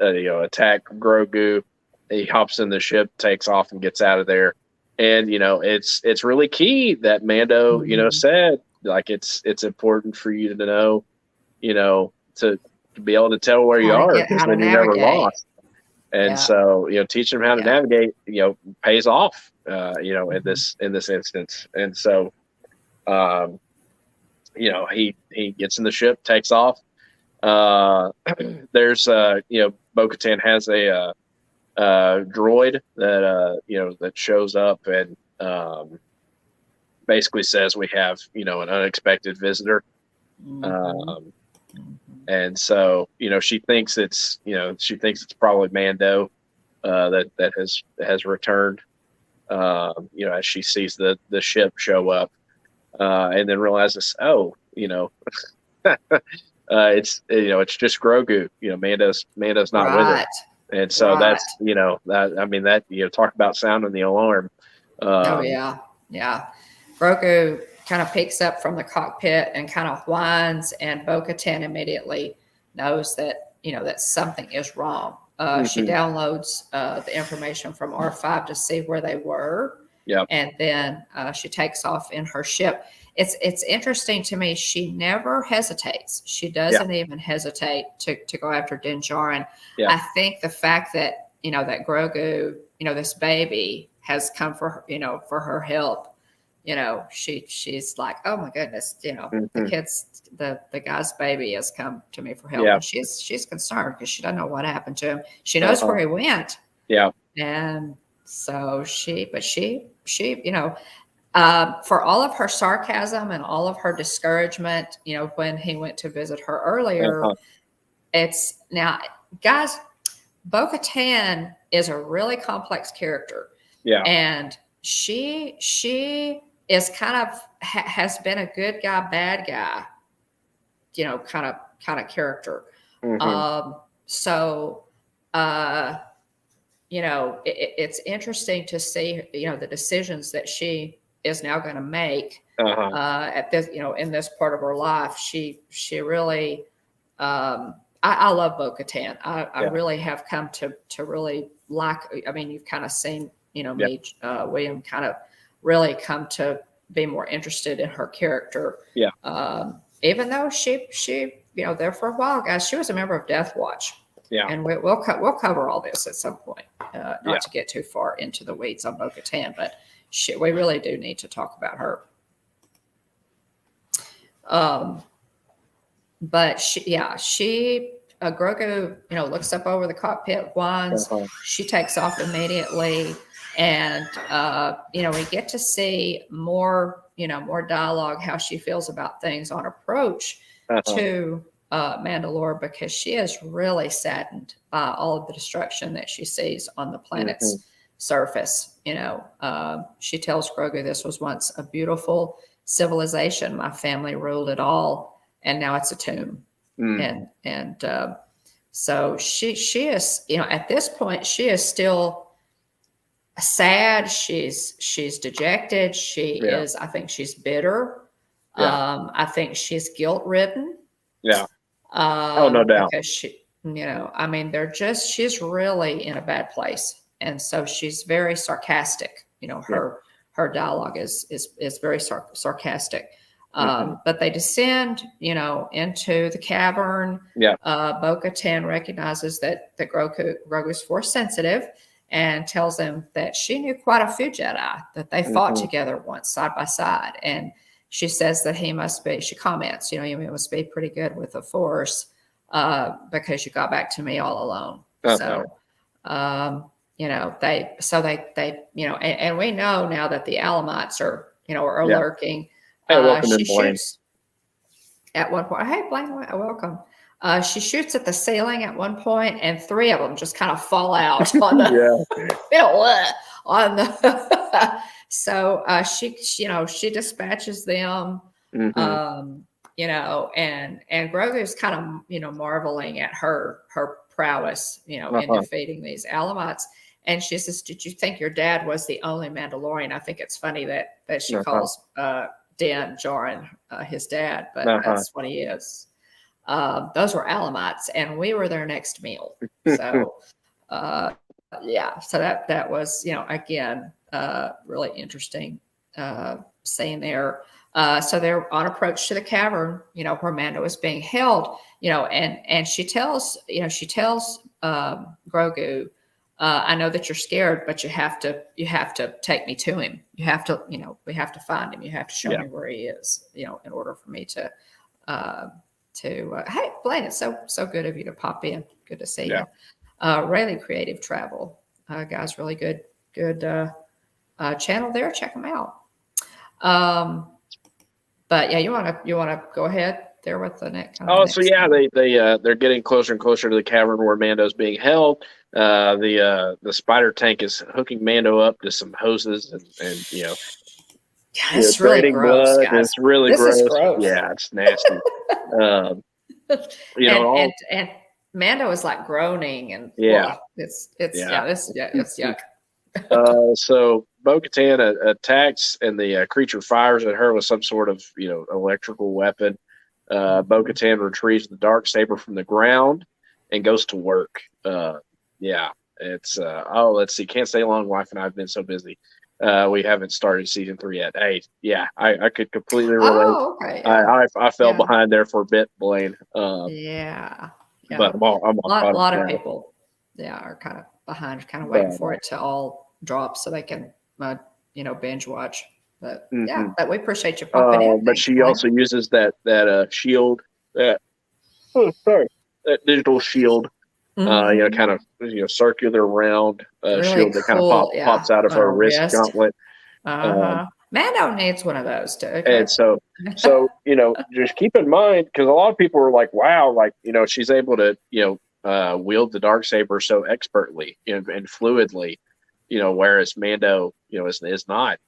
attack Grogu. He hops in the ship, takes off, and gets out of there. And it's really key that Mando said, like, it's important for you to know, to be able to tell where you are, because then you're never lost. And so teaching them how to navigate pays off in this instance. And so he gets in the ship, takes off. There's Bo-Katan has a droid that shows up and basically says we have an unexpected visitor. And so she thinks it's probably Mando that has returned, as she sees the ship show up, and then realizes, it's just Grogu. Mando's not with it. And so that's, talk about sounding the alarm. Grogu kind of picks up from the cockpit and kind of whines, and Bo-Katan immediately knows that, that something is wrong. She downloads the information from R5 to see where they were. And then she takes off in her ship. It's interesting to me. She never hesitates. She doesn't even hesitate to go after Din Djarin. I think the fact that, that Grogu, this baby has come for her, for her help. She's like, oh my goodness, the kid's, the guy's baby has come to me for help. And she's concerned because she doesn't know what happened to him. She knows where he went. And so for all of her sarcasm and all of her discouragement, when he went to visit her earlier, it's now, guys, Bo-Katan is a really complex character. And she is kind of has been a good guy, bad guy, kind of character. It's interesting to see, the decisions that she is now going to make at this, in this part of her life. She really, I love Bo-Katan. I really have come to really like. I mean, you've kind of seen, me, William, kind of really come to be more interested in her character. Even though she there for a while, guys, she was a member of Death Watch. And we'll cover all this at some point. Not to get too far into the weeds on Bo-Katan, but we really do need to talk about her. But Grogu, looks up over the cockpit, whines. She takes off immediately, and we get to see more dialogue, how she feels about things on approach to Mandalore, because she is really saddened by all of the destruction that she sees on the planet's surface. She tells Grogu, this was once a beautiful civilization. My family ruled it all, and now it's a tomb. So she is, at this point, she is still sad. She's dejected. She is, I think she's bitter. I think she's guilt-ridden. No doubt. Because she's really in a bad place. And so she's very sarcastic. Her dialogue is very sarcastic. But they descend, into the cavern. Yeah. Bo-Katan recognizes that Grogu's force sensitive and tells him that she knew quite a few Jedi, that they fought together once side by side. And she says that she comments, you must be pretty good with the force because you got back to me all alone. Okay. So, and we know now that the Alamites are lurking. Hey, welcome she in, Blaine. shoots at one point. Hey, Blaine, welcome. She shoots at the ceiling at one point, and 3 of them just kind of fall out on the, on the. So she dispatches them, and Grogu's kind of marveling at her prowess, in defeating these Alamites. And she says, "Did you think your dad was the only Mandalorian?" I think it's funny that she calls Din Djarin his dad, but that's what he is. Those were Alamites, and we were their next meal. So, so that was, again, really interesting scene there. So they're on approach to the cavern, where Mando is being held, and she tells Grogu, I know that you're scared, but you have to take me to him. You have to, we have to find him. You have to show me where he is, in order for me to hey, Blaine, it's so good of you to pop in. Good to see you. Really creative travel, guys. Really good channel there. Check them out. But yeah, you want to go ahead there with the next. They're getting closer and closer to the cavern where Mando's being held. The spider tank is hooking Mando up to some hoses, and it's really gross, blood. Guys. It's really gross. Yeah, it's nasty. And Mando is like groaning, and it's yuck. So Bo-Katan attacks, and the creature fires at her with some sort of electrical weapon. Bo-Katan retrieves the Darksaber from the ground and goes to work. It's let's see. Can't stay long. Wife and I have been so busy. We haven't started season 3 yet. Hey, I could completely relate. Oh, okay. I fell behind there for a bit, Blaine. But I'm a lot of people, are kind of behind, kind of waiting for it to all drop so they can, binge watch. But but we appreciate you popping in. But she also uses that shield, that digital shield, kind of circular round really shield that kind of pops out of her wrist gauntlet. Mando needs one of those too. Okay? And so just keep in mind, because a lot of people are like, wow, she's able to wield the Darksaber so expertly and fluidly, whereas Mando is not.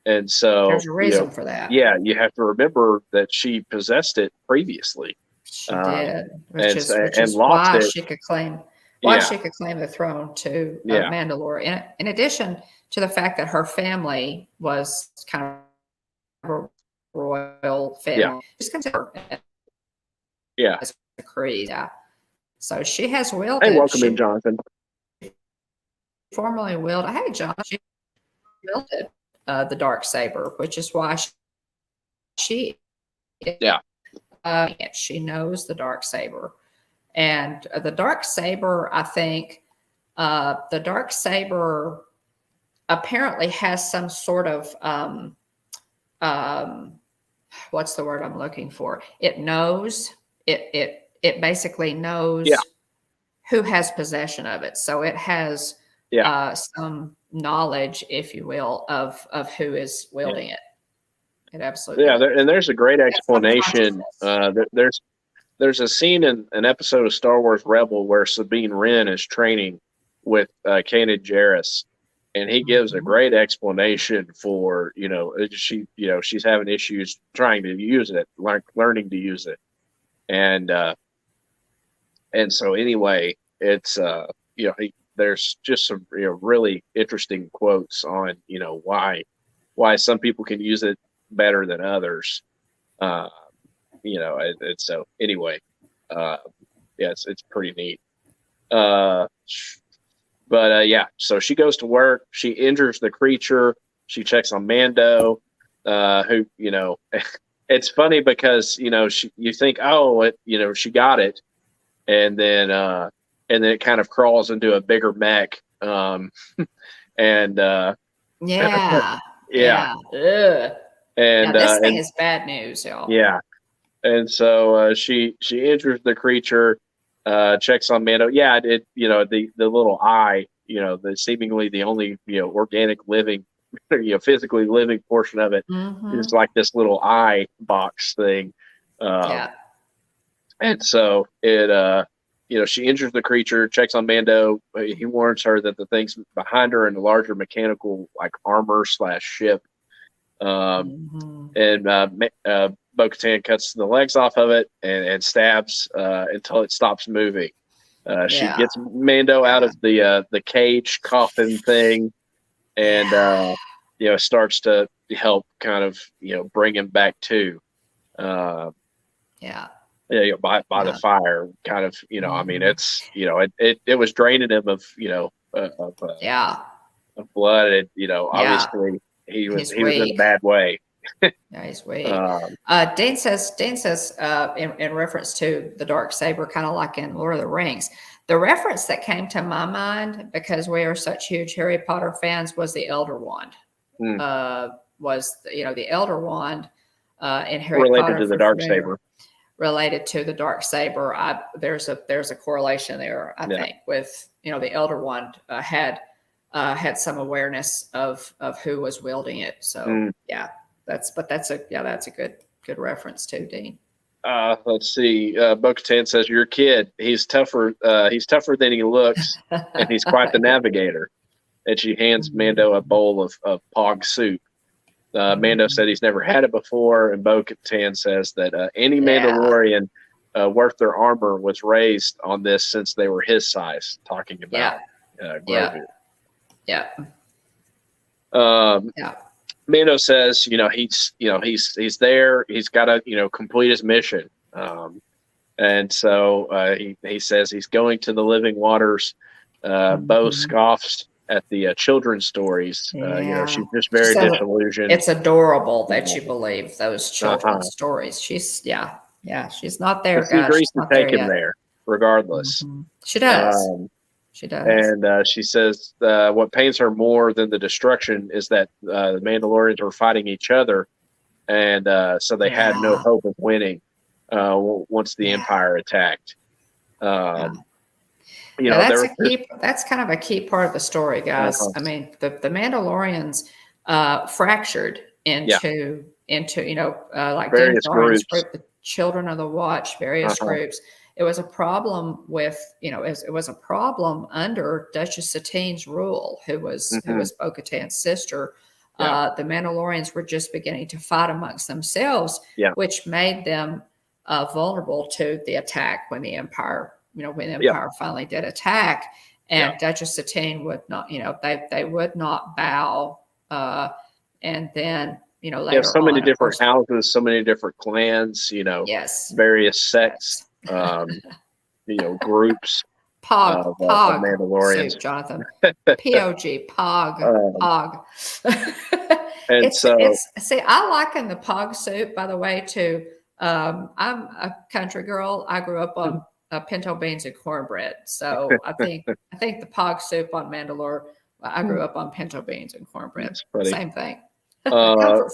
And so there's a reason for that. Yeah, you have to remember that she possessed it previously. She did, which is why she could claim the throne to Mandalore. In addition to the fact that her family was kind of a royal family, just consider as a creed. Yeah. So she has wielded. Hey, welcome in, Jonathan. Formerly wielded. Hey, John. She wielded the Darksaber, which is why she she knows the Darksaber. And the Darksaber, I think, the Darksaber apparently has some sort of what's the word I'm looking for? It knows it basically knows who has possession of it. So it has some knowledge, if you will, of who is wielding it. It absolutely and there's a great explanation. There's a scene in an episode of Star Wars Rebel where Sabine Wren is training with Kanan Jarrus, and he gives a great explanation for she's having issues trying to use it, learning to use it, and so anyway, it's there's just some really interesting quotes on why some people can use it better than others. So anyway, it's pretty neat. So she goes to work. She injures the creature. She checks on Mando. who, it's funny because, you think, oh, she got it. And then it kind of crawls into a bigger mech. And, Yeah. yeah. Ugh. And, This thing is bad news, y'all. yeah. And so she enters the creature, checks on Mando. Yeah, the little eye, the seemingly the only organic living, physically living portion of it is like this little eye box thing. And so it, she enters the creature, checks on Mando. He warns her that the thing's behind her in a larger mechanical like armor / ship. And Bo-Katan cuts the legs off of it and stabs until it stops moving. She gets Mando out of the cage coffin thing, and starts to help kind of bring him back to. By the fire, kind of I mean it's it was draining him of of blood. And obviously he was in a bad way. Yeah, he's weak. Dane says in reference to the Darksaber, kind of like in Lord of the Rings, the reference that came to my mind, because we are such huge Harry Potter fans, was the Elder Wand. Was the Elder Wand in Harry Potter to the Darksaber. Related to the Darksaber. There's a correlation there, I think, with the Elder Wand had some awareness of who was wielding it. So that's a good reference too, Dean. Let's see. Bo-Katan says, "Your kid. He's tougher. He's tougher than he looks, and he's quite the navigator." And she hands Mando a bowl of Pog soup. Mando said he's never had it before, and Bo-Katan says that any Mandalorian worth their armor was raised on this since they were his size. Talking about Grogu. Mando says, he's there. He's got to, complete his mission. And so he says he's going to the living waters. Bo scoffs at the children's stories. She's just very disillusioned. It's adorable that you believe those children's stories. She's she's not there. She agrees to take him there, regardless. She does. She does. And she says what pains her more than the destruction is that the Mandalorians were fighting each other, and so they had no hope of winning once the Empire attacked. That's kind of a key part of the story, guys. I mean, the Mandalorians fractured into like various groups. The Children of the Watch, various groups. It was a problem with, it was a problem under Duchess Satine's rule, who was Bo-Katan's sister. The Mandalorians were just beginning to fight amongst themselves, which made them vulnerable to the attack when the Empire, finally did attack. And Duchess Satine would not, they would not bow. And then, later so many on, different houses, so many different clans, various sects. Groups Pog Mandalorians. Soup, Jonathan. POG Pog. And I liken the Pog soup, by the way, to I'm a country girl. I grew up on pinto beans and cornbread, so I think the Pog soup on Mandalore. I grew up on pinto beans and cornbread. Same thing. Comfort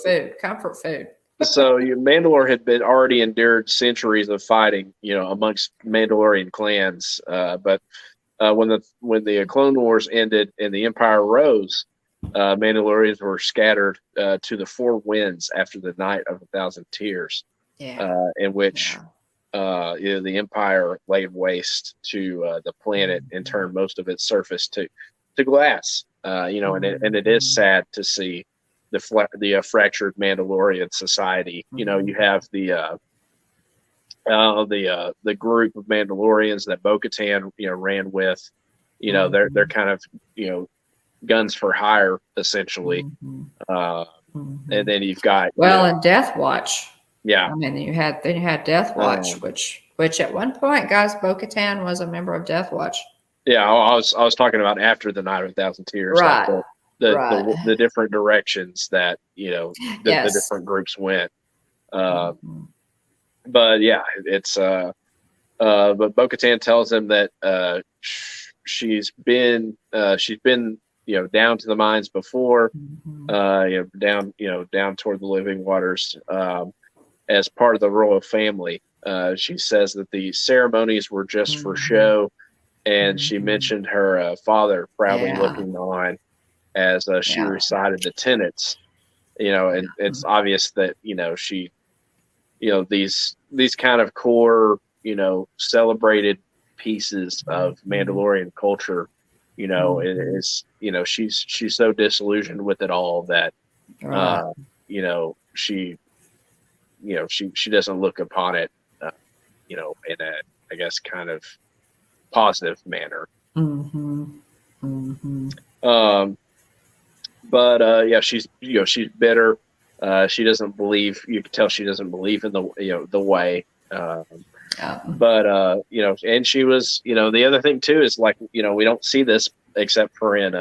food. So Mandalore had been already endured centuries of fighting, amongst Mandalorian clans. But when the Clone Wars ended and the Empire rose, Mandalorians were scattered to the four winds after the Night of 1,000 Tears, in which the Empire laid waste to the planet and turned most of its surface to glass. And it is sad to see the fractured Mandalorian society. You have the group of Mandalorians that Bo-Katan ran with. They're kind of guns for hire essentially. And then you've got and Death Watch. Yeah, I mean you had Death Watch, which at one point, guys, Bo-Katan was a member of Death Watch. Yeah, I was talking about after the Night of 1,000 Tears. Right. the different directions that the Yes. different groups went. Mhm. But yeah, it's but Bo-Katan tells him that she's been down to the mines before, Mhm. down toward the living waters, as part of the royal family. She says that the ceremonies were just for Mhm. show, and she Mhm. mentioned her father proudly Yeah. looking on as she Yeah. recited the tenets. And it's obvious that she these kind of core celebrated pieces of Mhm. Mandalorian culture. Mhm. She's so disillusioned with it all that Right. she doesn't look upon it in a, I guess, kind of positive manner. Mhm. Mhm. Um, but yeah, she's bitter. She doesn't believe. You can tell she doesn't believe in the way. Yeah. But and she was, the other thing too is, like, we don't see this except for in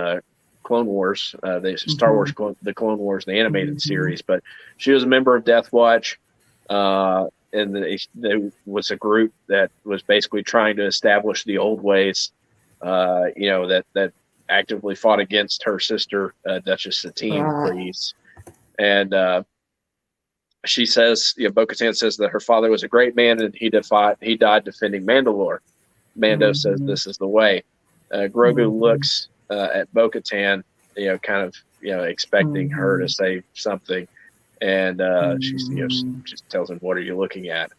Clone Wars, the Star Wars, Mhm. the Clone Wars, the animated Mhm. series. But she was a member of Death Watch, and there was a group that was basically trying to establish the old ways. That actively fought against her sister, Duchess Satine Right. Kryze. And she says, Bo-Katan says that her father was a great man and he died defending Mandalore. Mando says Mhm. this is the way. Grogu Mhm. looks at Bo-Katan, kind of, expecting her to Mhm. say something. And she Mhm. just tells him, "What are you looking at?"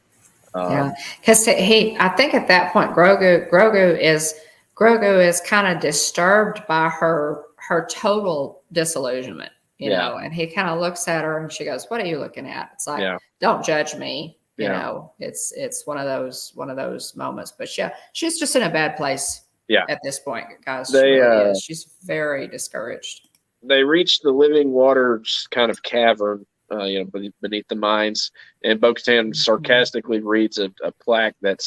Yeah, Um, because I think at that point, Grogu is kind of disturbed by her total disillusionment, yeah, and he kind of looks at her and she goes, "What are you looking at?" It's like, yeah, don't judge me, yeah, It's one of those moments. But yeah, she's just in a bad place yeah. at this point, guys. She They really is. She's very discouraged. they reach the living waters kind of cavern, beneath the mines, and Bo-Katan Mhm. sarcastically reads a plaque that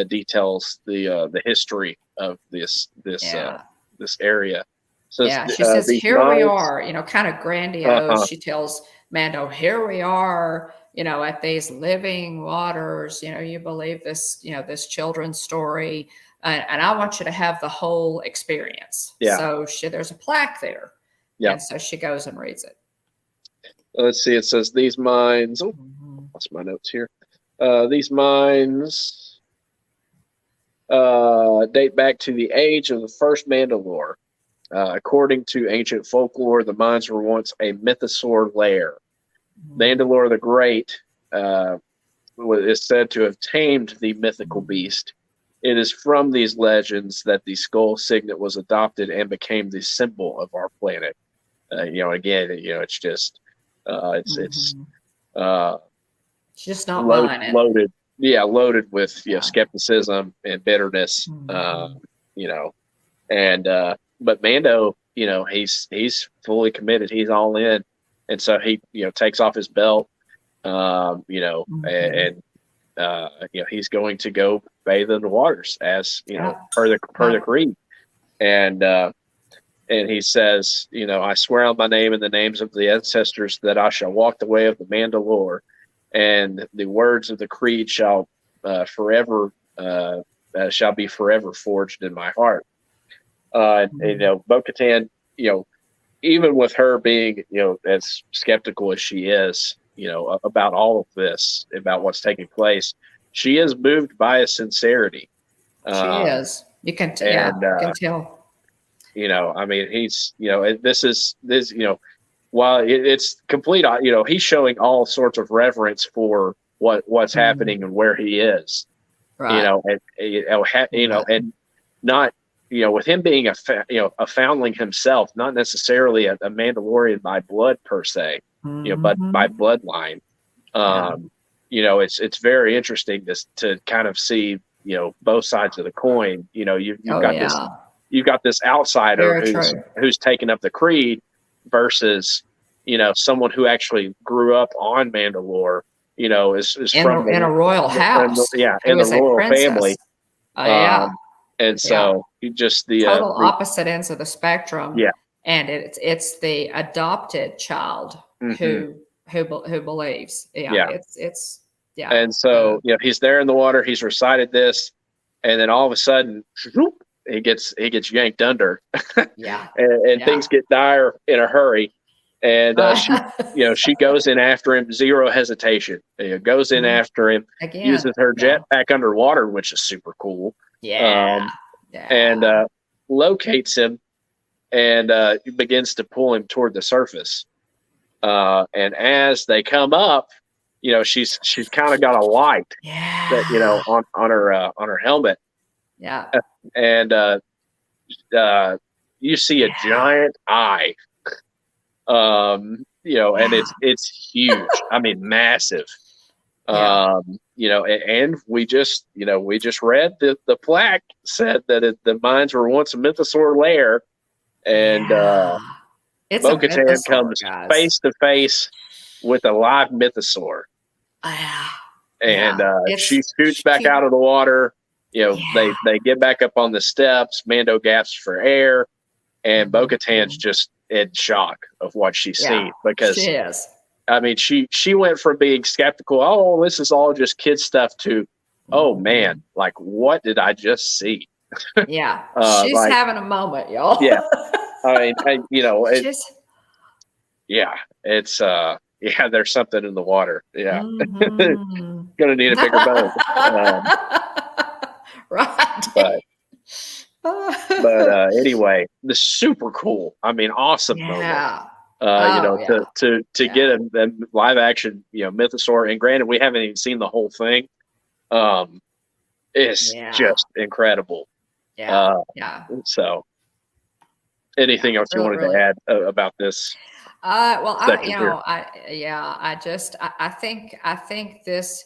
details the history of Yeah. this area. So Yeah, she says, these "Here we mines, are," kind of grandiose. uh-huh, She tells Mando, "Here we are, at these living waters. You believe this, this children's story, and I want you to have the whole experience." yeah, So there's a plaque there, yeah. and so she goes and reads it. Let's see. It says these mines. Oh, Mhm. lost my notes here. These mines date back to the age of the first Mandalore. According to ancient folklore, the mines were once a mythosaur lair. Mhm. Mandalore the Great uh, is said to have tamed the mythical Mhm. beast. It is from these legends that the skull signet was adopted and became the symbol of our planet. Again, it's just it's Mhm. uh, She's just not buying it. loaded, yeah, loaded with Yeah. skepticism and bitterness. Mhm. You know, and but Mando, he's fully committed. He's all in, and so he takes off his belt, Mhm. he's going to go bathe in the waters as Yeah. per the Right. creed, and he says, I swear on my name and the names of the ancestors that I shall walk the way of the Mandalore, and the words of the creed forever shall be forever forged in my heart. Mhm. Bo-Katan, even with her being, as skeptical as she is, about all of this, about what's taking place, she is moved by a sincerity. She Um, is. You can, yeah, and, you can tell. I mean, he's, this is, while it's complete, he's showing all sorts of reverence for what's happening Mhm. and where he is, Right. Right. and not, with him being a foundling himself, not necessarily a Mandalorian by blood per se, but by Mhm. bloodline. Yeah. It's very interesting to kind of see, both sides of the coin. Oh, yeah. You've got this outsider Very true. who's taken up the creed versus, someone who actually grew up on Mandalore, is In from a in a royal house in who the is a royal princess. family. Yeah. And Yeah. so you just Total opposite ends of the spectrum. yeah, and it's the adopted child who believes. Yeah. It's yeah. And so, he's there in the water. He's recited this, and then all of a sudden, he gets yanked under. Yeah. and things get dire in a hurry. And she goes in after him, zero hesitation. Goes in after him, again, uses her jetpack underwater, which is super cool. Yeah. And locates him and begins to pull him toward the surface. And as they come up, she's kind of got a light that on her helmet. Yeah. And you see a giant eye. And it's huge. I mean, massive. And we just read the plaque said that the mines were once a mythosaur lair, and bo-katan comes face to face with a live mythosaur. And she shoots back out of the water. They get back up on the steps. Mando gasps for air, and bo-katan's just in shock of what she's seen, because she is. I mean, she went from being skeptical, oh, this is all just kid stuff, to, oh man, like, what did I just see? Yeah, she's having a moment, y'all. Yeah, I mean, it's there's something in the water. Yeah, gonna need a bigger boat. Right. But anyway, the super cool. I mean, awesome moment. To get a live action, mythosaur, and granted, we haven't even seen the whole thing. It's just incredible. So, anything else you wanted to add about this? I think this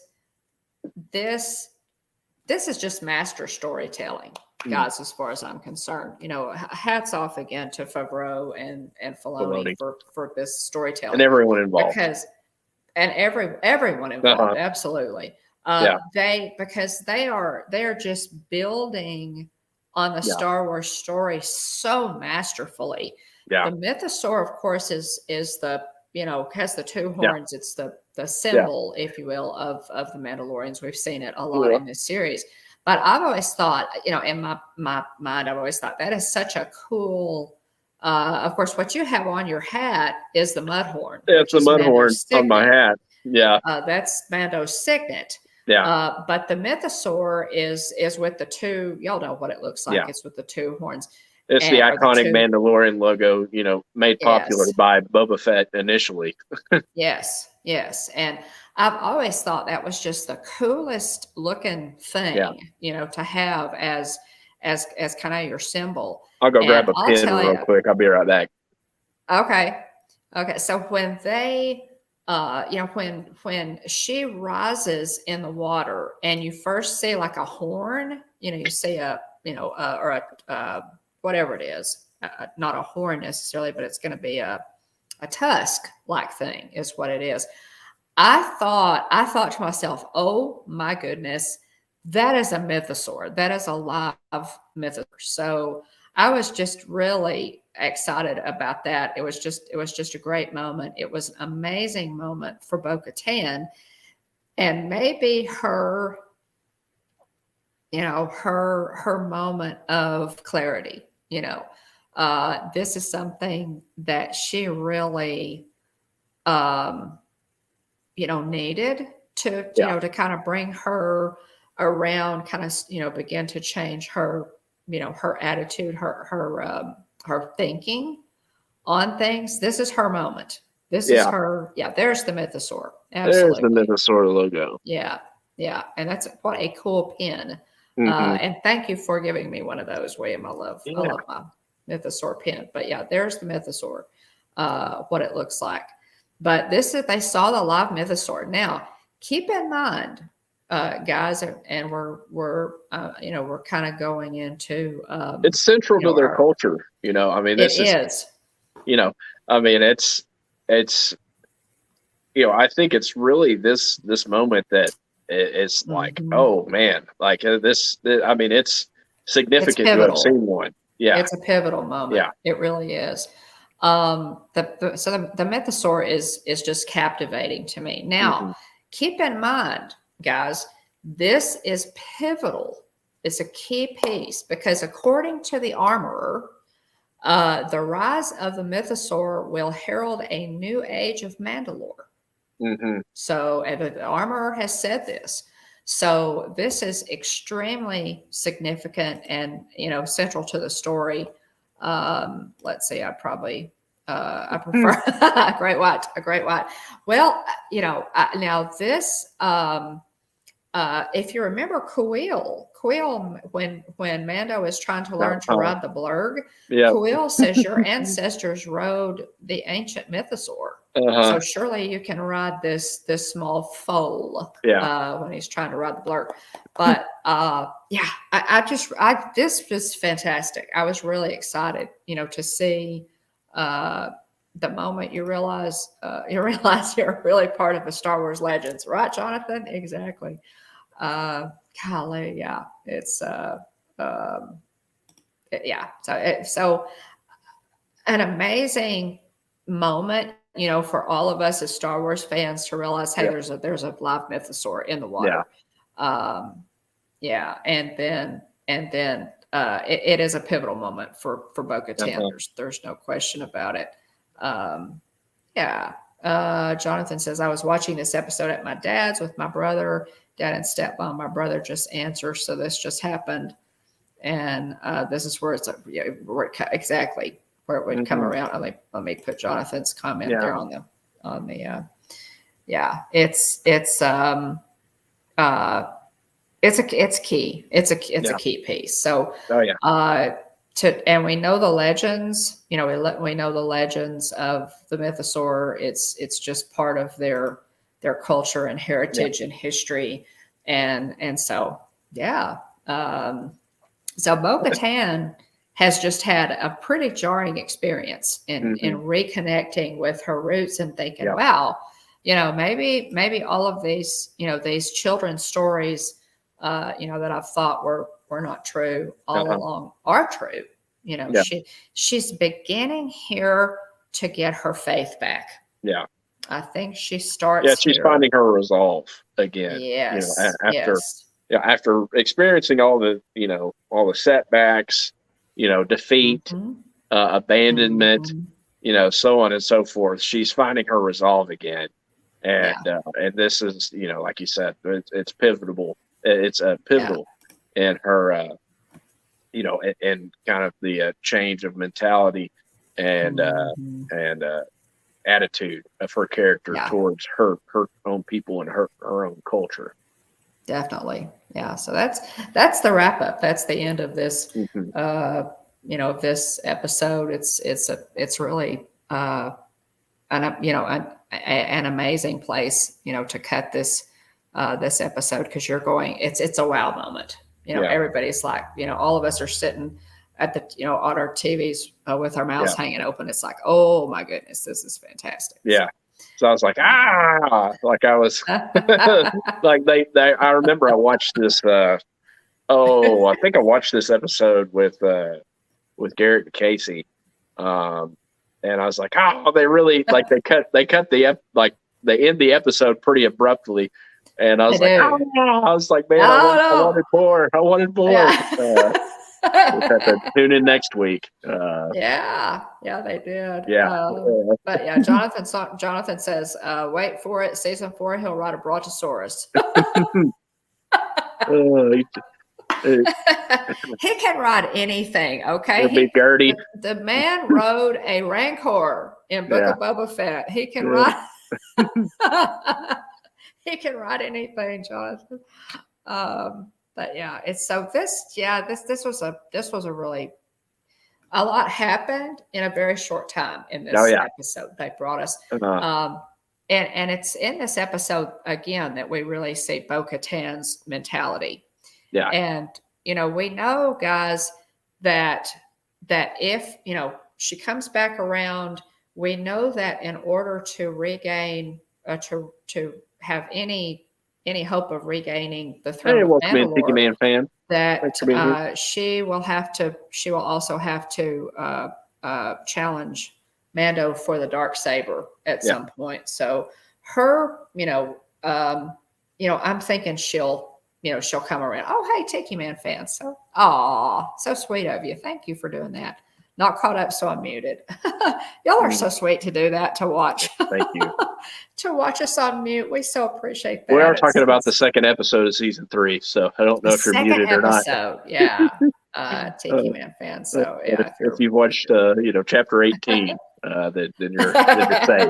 is just master storytelling, guys, as far as I'm concerned. Hats off again to Favreau and Filoni for this storytelling, and everyone involved, everyone involved, absolutely. They are just building on the Star Wars story so masterfully. The mythosaur, of course, is the has the two horns. It's the symbol, if you will, of the Mandalorians. We've seen it a lot in this series. But I've always thought, in my mind, I've always thought that is such a cool. Of course, what you have on your hat is the mud horn. It's the mud horn on my hat. Yeah, that's Mando's signet. Yeah, but the mythosaur is with the two. Y'all know what it looks like. It's with the two horns. It's the iconic Mandalorian logo, made popular by Boba Fett initially. Yes. And I've always thought that was just the coolest looking thing, to have as kind of your symbol. I'll go grab a pen real quick. I'll be right back. Okay. So when they, when she rises in the water and you first see like a horn, you see or a whatever it is, not a horn necessarily, but it's going to be a tusk like thing is what it is. I thought to myself, oh my goodness, that is a mythosaur. That is a live mythosaur. So I was just really excited about that. It was just a great moment. It was an amazing moment for Bo-Katan, and maybe her moment of clarity. This is something that she really, needed to kind of bring her around, kind of, begin to change her, her attitude, her thinking on things. This is her moment. This is her. Yeah. There's the mythosaur. Absolutely. There's the mythosaur logo. Yeah. And that's what a cool pin. And thank you for giving me one of those, William. I love my mythosaur pin. But there's the mythosaur, what it looks like. But they saw the live mythosaur. Now, keep in mind, guys, and we're kind of going into it's central to their culture. I mean, this is. I mean, it's I think it's really this moment that it's like, oh man, like this. I mean, it's significant to have seen one. Yeah, it's a pivotal moment. Yeah, it really is. The mythosaur is just captivating to me. Now, keep in mind, guys, this is pivotal. It's a key piece because according to the armorer, the rise of the mythosaur will herald a new age of Mandalore. So, and the armorer has said this. So this is extremely significant and, central to the story. Let's see, I prefer a great white. Well, now this, if you remember Kuil, when Mando is trying to learn to ride the blurg, Kuil says your ancestors rode the ancient mythosaur. So surely you can ride this small foal when he's trying to ride the blurg. But this was fantastic. I was really excited, to see the moment you realize you're really part of the Star Wars legends, right, Jonathan? Exactly. Golly, yeah, it's So an amazing moment, for all of us as Star Wars fans to realize, hey, there's a live mythosaur in the water. And then it is a pivotal moment for bo-katan. There's no question about it. Jonathan says, I was watching this episode at my dad's with my brother, dad and stepmom. My brother just answers, so this just happened, and this is where it's exactly where it would come around. Let me put Jonathan's comment there on the it's key. It's a key piece. So and we know the legends, we know the legends of the mythosaur. It's just part of their culture and heritage and history. And so, so Bo-Katan has just had a pretty jarring experience in reconnecting with her roots and thinking, wow, maybe all of these, these children's stories, that I've thought were not true all along are true. She's beginning here to get her faith back. I think she starts. She's finding her resolve again. After experiencing all the setbacks, defeat, abandonment, so on and so forth. She's finding her resolve again, and this is, like you said, it's pivotal. It's pivotal in her, and kind of the change of mentality and attitude of her character towards her own people and her own culture. Definitely. Yeah. So that's the wrap up. That's the end of this, this episode. It's really, an amazing place, to cut this episode. Cause you're going, it's a wow moment. Everybody's like, all of us are sitting at the, on our TVs with our mouths hanging open. It's like, oh my goodness, this is fantastic. Yeah. So I was like, like I was like, I remember I watched this, I think I watched this episode with Garrett and Casey. And I was like, they really, like they end the episode pretty abruptly. And I was man, I wanted more. Yeah. We'll have to tune in next week. They did. But Jonathan says, wait for it. Season 4, he'll ride a Brontosaurus. He can ride anything. Okay. He'll be dirty. The man rode a Rancor in Book of Boba Fett. He can ride. He can ride anything, Jonathan. But it's so this was a really, a lot happened in a very short time in this episode. They brought us, and it's in this episode again that we really see Bo-Katan's mentality. Yeah, and we know, guys, that if she comes back around, we know that in order to regain to have any hope of regaining the throne of Mandalore, that she will also have to challenge Mando for the Darksaber at Yeah. some point. So her, I'm thinking she'll come around. Oh, hey, Tiki Man fans. So, so sweet of you. Thank you for doing that. Not caught up, so I'm muted. Y'all are so sweet to do that, to watch. Thank you. To watch us on mute. We so appreciate that. We are talking about the second episode of season 3, so I don't know if you're muted or not. Yeah. Tiki Man fan. So yeah. If you've watched chapter 18, then you're safe.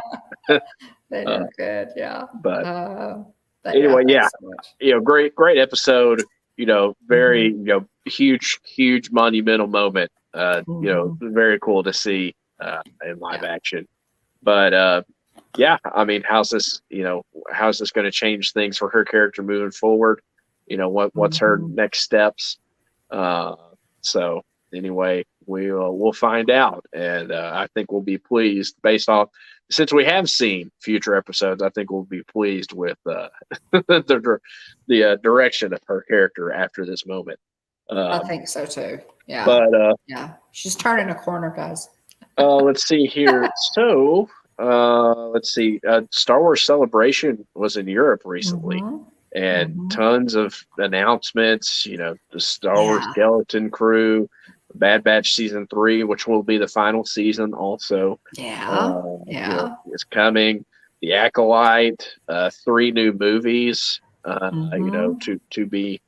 Then you're good, yeah. But anyway, so great episode. Very huge monumental moment. Very cool to see in live action. But I mean, how's this going to change things for her character moving forward? What's her next steps? So anyway, we'll find out, and I think we'll be pleased since we have seen future episodes. I think we'll be pleased with the direction of her character after this moment. I think so too. Yeah. But she's turning a corner, guys. Let's see here. So let's see. Star Wars Celebration was in Europe recently. And tons of announcements, the Star Wars Skeleton Crew, Bad Batch Season 3, which will be the final season also. Is coming. The Acolyte, 3 new movies, to be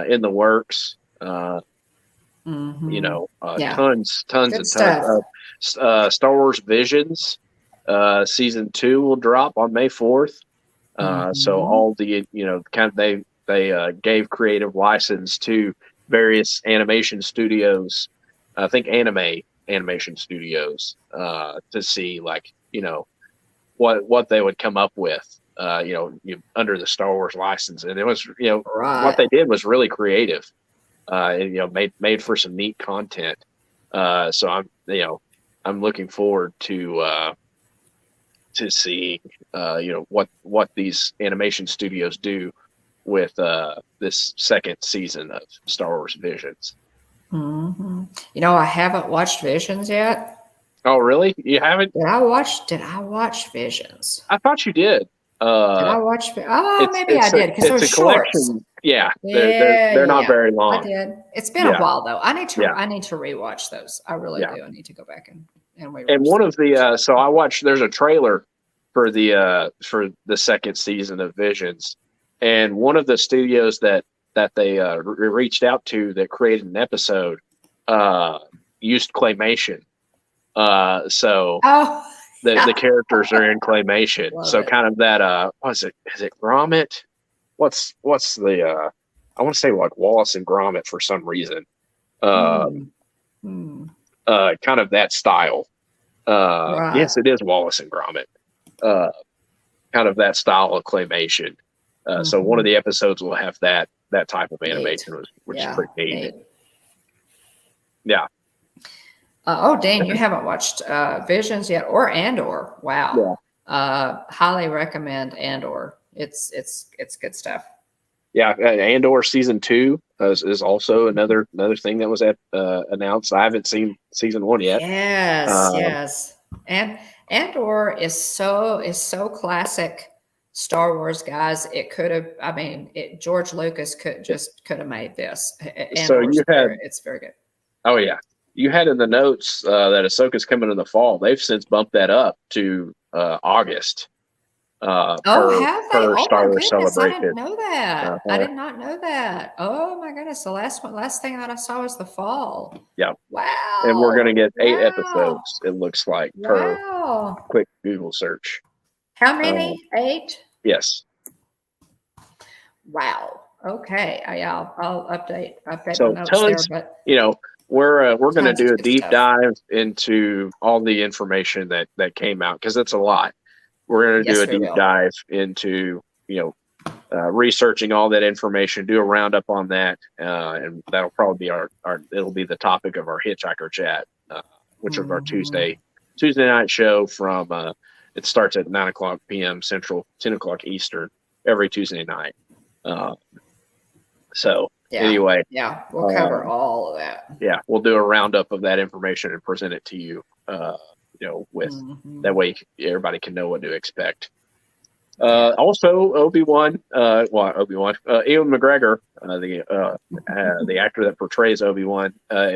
in the works. Tons of Star Wars Visions, Season 2 will drop on May 4th. So all the they gave creative license to various animation studios, I think animation studios, to see what they would come up with under the Star Wars license. And it was what they did was really creative, and made for some neat content. So I'm looking forward to see what these animation studios do with this second season of Star Wars Visions. I haven't watched Visions yet. Oh, really? You haven't? Did I watch Visions? I thought you did. Did I watch? Oh, maybe I did, because it was short. Yeah, they're not very long. I did. It's been a while though. I need to rewatch those. I really do. I need to go back and rewatch. And one of the so I watched. There's a trailer for the second season of Visions, and one of the studios that they reached out to that created an episode used claymation. So the characters are in claymation. Kind of that is it Gromit? What's the I want to say like Wallace and Gromit for some reason. Kind of that style. Yes, it is Wallace and Gromit. Kind of that style of claymation. So one of the episodes will have that type of animation, which is pretty neat. Yeah. Dane, you haven't watched Visions yet, or Andor? Wow. Yeah. Highly recommend Andor. It's good stuff. Yeah, Andor Season 2 is also another thing that was announced. I haven't seen Season 1 yet. Yes. And Andor is so classic Star Wars, guys. It could have. I mean, George Lucas could have made this. So it's very good. Oh yeah, you had in the notes that Ahsoka's coming in the fall. They've since bumped that up to August. Have they? Star Wars Celebration. I didn't know that. I did not know that. Oh my goodness! The last thing that I saw was the fall. Yeah. Wow. And we're gonna get 8 episodes. It looks like per quick Google search. How many? 8. Yes. Wow. Okay. I'll update So the notes tons, there. But we're going to do a deep dive into all the information that came out, because it's a lot. We're going to do a deep dive into researching all that information, do a roundup on that, and that'll probably be it'll be the topic of our Hitchhiker Chat, which is our Tuesday night show from. It starts at 9:00 p.m. Central, 10:00 Eastern every Tuesday night. Anyway, we'll cover all of that. Yeah, we'll do a roundup of that information and present it to you with Mhm. that way everybody can know what to expect. Also, Obi-Wan, Ewan McGregor, the actor that portrays Obi-Wan,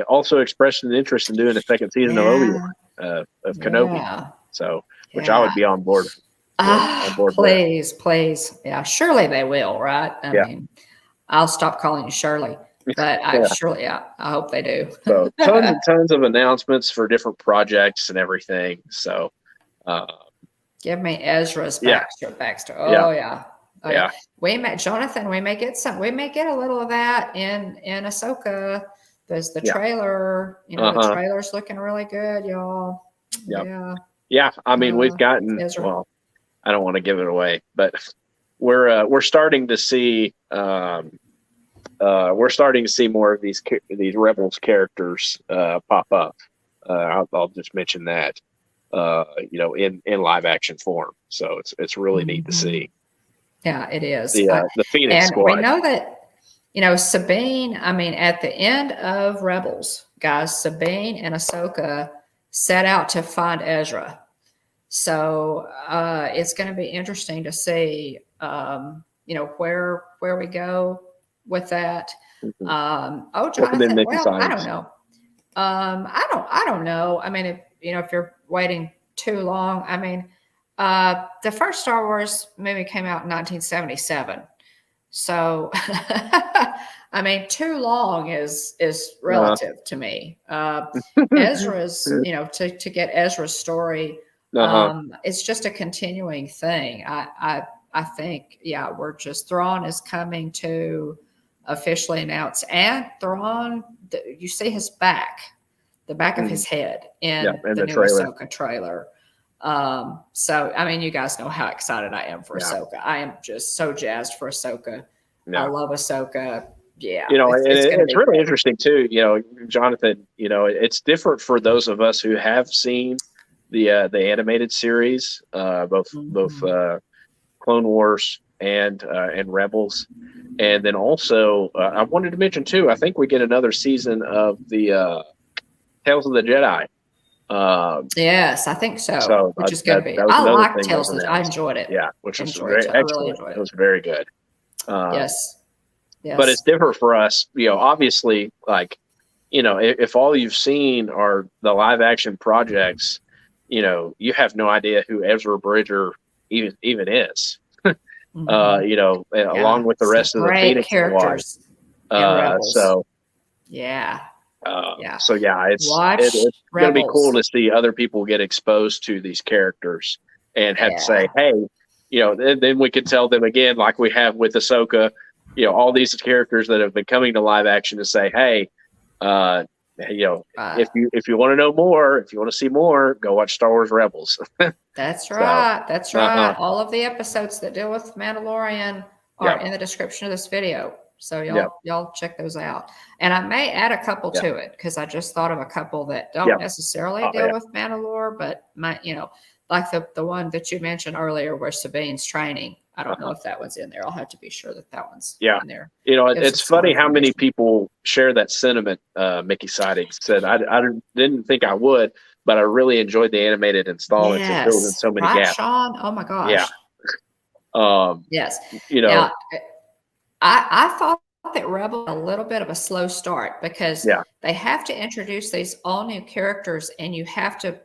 also expressed an interest in doing a second season of Obi-Wan, of Kenobi. Yeah. So, which I would be on board. Please, please. Yeah, surely they will, right? I Yeah. mean, I'll stop calling you Shirley, but I hope they do. So tons and tons of announcements for different projects and everything. So, give me Ezra's backstory. Yeah. Oh yeah. Oh yeah. We may get a little of that in Ahsoka. There's the trailer. The trailer's looking really good, y'all. Yeah. Yeah. I mean, we've gotten Ezra. Well, I don't want to give it away, but we're starting to see more of these Rebels characters pop up. I'll just mention that in live action form. So it's really neat to see. Yeah, it is. The Phoenix Squad. We know that Sabine. I mean, at the end of Rebels, guys, Sabine and Ahsoka set out to find Ezra. So it's going to be interesting to see, where we go with that. Jonathan. Well, I don't know. I don't know. I mean, if you're waiting too long, I mean, the first Star Wars movie came out in 1977. So, I mean, too long is relative to me. Ezra's, to get Ezra's story. It's just a continuing thing. I think, Thrawn is coming to officially announce, and Thrawn, you see his back, the back of his head in the new Ahsoka trailer. So, I mean, you guys know how excited I am for Ahsoka. I am just so jazzed for Ahsoka. I love Ahsoka. Yeah. It's really interesting too, Jonathan, it's different for those of us who have seen the animated series, both Clone Wars and Rebels. And then also, I wanted to mention too, I think we get another season of the Tales of the Jedi. Yes, I think so. Which is going to be. I like Tales of the Jedi. I enjoyed it. Yeah, which was very excellent. Really enjoyed it. It was very good. Yes. But it's different for us, obviously, like, if all you've seen are the live action projects, you have no idea who Ezra Bridger even is. Along with the rest of the Phoenix characters. So it's going to be cool to see other people get exposed to these characters and have to say, hey, then we can tell them again, like we have with Ahsoka, all these characters that have been coming to live action to say, hey, if you want to know more, if you want to see more, go watch Star Wars Rebels. That's right. That's right. All of the episodes that deal with Mandalorian are in the description of this video. So y'all check those out. And I may add a couple to it because I just thought of a couple that don't necessarily deal with Mandalore, but like the one that you mentioned earlier where Sabine's training. I don't know if that one's in there. I'll have to be sure that one's in there. It's funny how many people share that sentiment. Mickey Siding said, I didn't think I would, but I really enjoyed the animated installments. It filled in so many gaps. Sean? Oh my gosh. Yeah. Yes. I thought that Rebel had a little bit of a slow start because they have to introduce these all new characters and you have to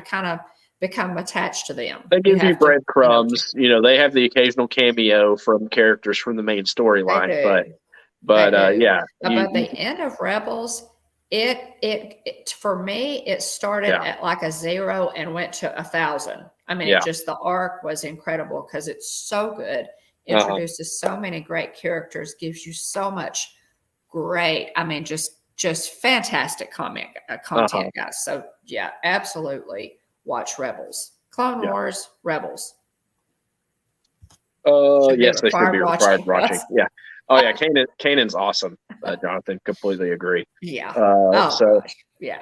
kind of become attached to them. They give you breadcrumbs. They have the occasional cameo from characters from the main storyline, but the end of Rebels, it for me, it started at like a 0 and went to 1,000. I mean, the arc was incredible because it's so good. Introduces so many great characters, gives you so much great. I mean, just fantastic content, guys. So absolutely. Watch Rebels. Clone Wars, Rebels. Yes, they should be required watching. Yeah. Oh, yeah. Kanan's awesome, Jonathan. Completely agree. Yeah. Gosh. Yeah.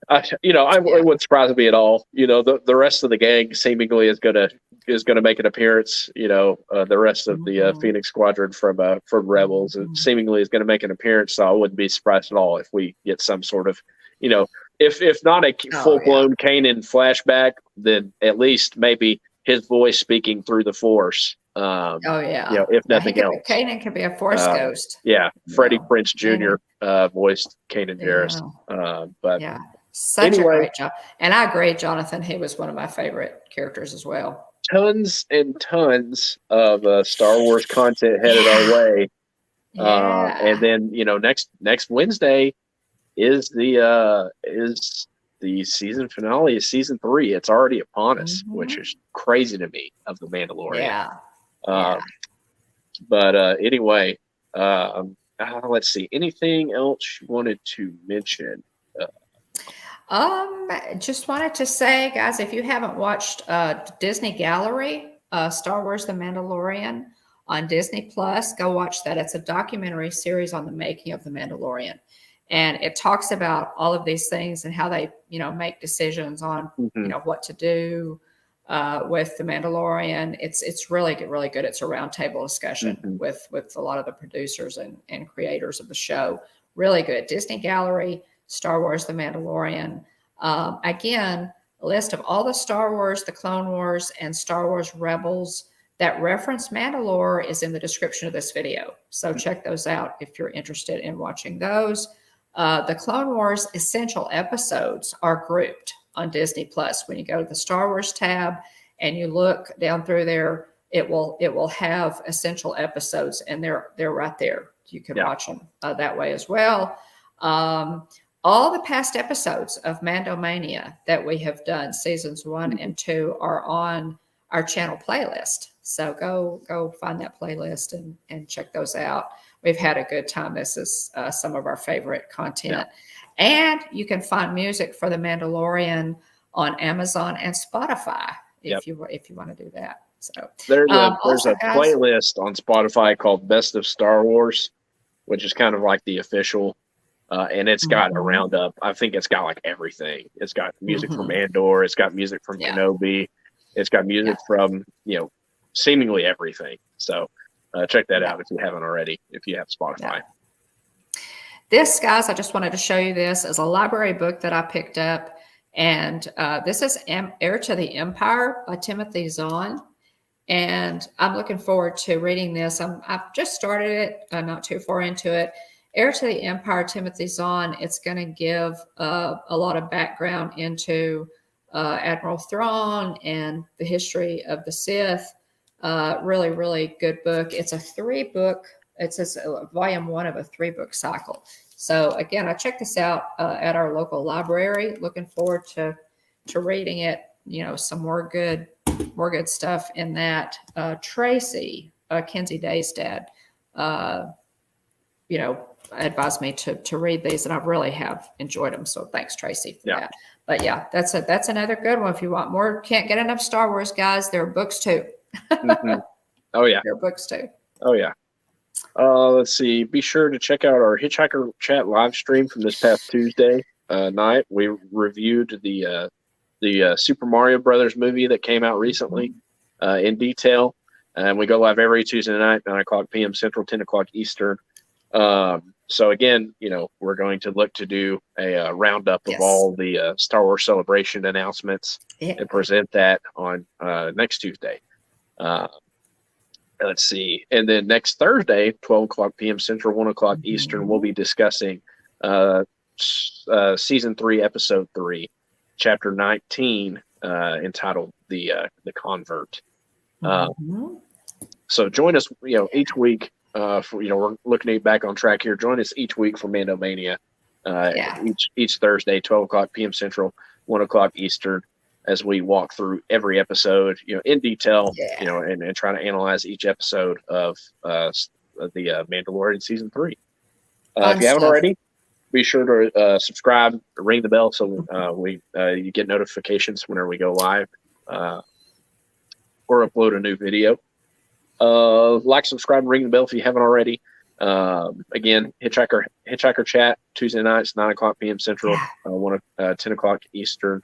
It wouldn't surprise me at all. The rest of the gang seemingly is gonna make an appearance. The rest of the Phoenix Squadron from Rebels seemingly is going to make an appearance. So I wouldn't be surprised at all if we get some sort of, if not a Oh, full blown Kanan flashback, then at least maybe his voice speaking through the Force. Oh yeah. You know, if nothing else, Kanan could be a Force ghost. Yeah, Freddie No, Prinze Jr. Kanan. Voiced Kanan Jarrus. But Yeah, such a great job. And I agree, Jonathan. He was one of my favorite characters as well. Tons and tons of Star Wars content headed our way. And then next Wednesday is the season finale of season 3. It's already upon us, which is crazy to me, of the Mandalorian. But anyway, let's see. Anything else you wanted to mention? Just wanted to say, guys, if you haven't watched Disney Gallery, Star Wars: The Mandalorian on Disney Plus, go watch that. It's a documentary series on the making of The Mandalorian. And it talks about all of these things and how they, make decisions on, what to do with The Mandalorian. It's really good. It's a roundtable discussion with a lot of the producers and creators of the show. Really good. Disney Gallery, Star Wars: The Mandalorian. Again, a list of all the Star Wars, the Clone Wars, and Star Wars Rebels that reference Mandalore is in the description of this video. So check those out if you're interested in watching those. The Clone Wars essential episodes are grouped on Disney Plus. When you go to the Star Wars tab and you look down through there, it will have essential episodes, and they're right there. You can watch them that way as well. All the past episodes of Mandomania that we have done, seasons 1 and 2, are on our channel playlist. So go find that playlist and check those out. We've had a good time. This is some of our favorite content. And you can find music for The Mandalorian on Amazon and Spotify if you want to do that. So there's a playlist on Spotify called Best of Star Wars, which is kind of like the official, and it's got a roundup. I think it's got like everything. It's got music from Andor. It's got music from Kenobi. It's got music from seemingly everything. So check that out if you haven't already, if you have Spotify. This, guys, I just wanted to show you this as a library book that I picked up. And this is Heir to the Empire by Timothy Zahn. And I'm looking forward to reading this. I've just started it. I'm not too far into it. Heir to the Empire, Timothy Zahn. It's going to give a lot of background into Admiral Thrawn and the history of the Sith. Really, really good book. It's a 3-book. It's volume 1 of a 3-book cycle. So again, I checked this out at our local library. Looking forward to reading it. Some more good stuff in that. Tracy, Kenzie Day's dad, advised me to read these, and I really have enjoyed them. So thanks, Tracy, for that. But yeah, that's another good one. If you want more, can't get enough Star Wars, guys. There are books too. Oh yeah, there are books too. Oh yeah. Let's see. Be sure to check out our Hitchhiker Chat live stream from this past Tuesday night. We reviewed the Super Mario Brothers movie that came out recently in detail, and we go live every Tuesday night, 9:00 p.m. Central, 10 o'clock Eastern. So again, we're going to look to do a roundup of all the Star Wars Celebration announcements and present that on next Tuesday. Let's see. And then next Thursday, 12:00 p.m. Central, 1:00 Eastern, we'll be discussing Season 3, Episode 3, Chapter 19, entitled The Convert. So join us, each week. We're looking back on track here. Join us each week for Mandomania. Each Thursday, 12:00 p.m. Central, 1:00 Eastern, as we walk through every episode, in detail, and try to analyze each episode of the Mandalorian Season 3. If you haven't already, be sure to subscribe, ring the bell, so you get notifications whenever we go live or upload a new video. Like, subscribe, and ring the bell if you haven't already. Again, Hitchhiker Chat Tuesday nights, 9:00 p.m. Central, 10 o'clock Eastern.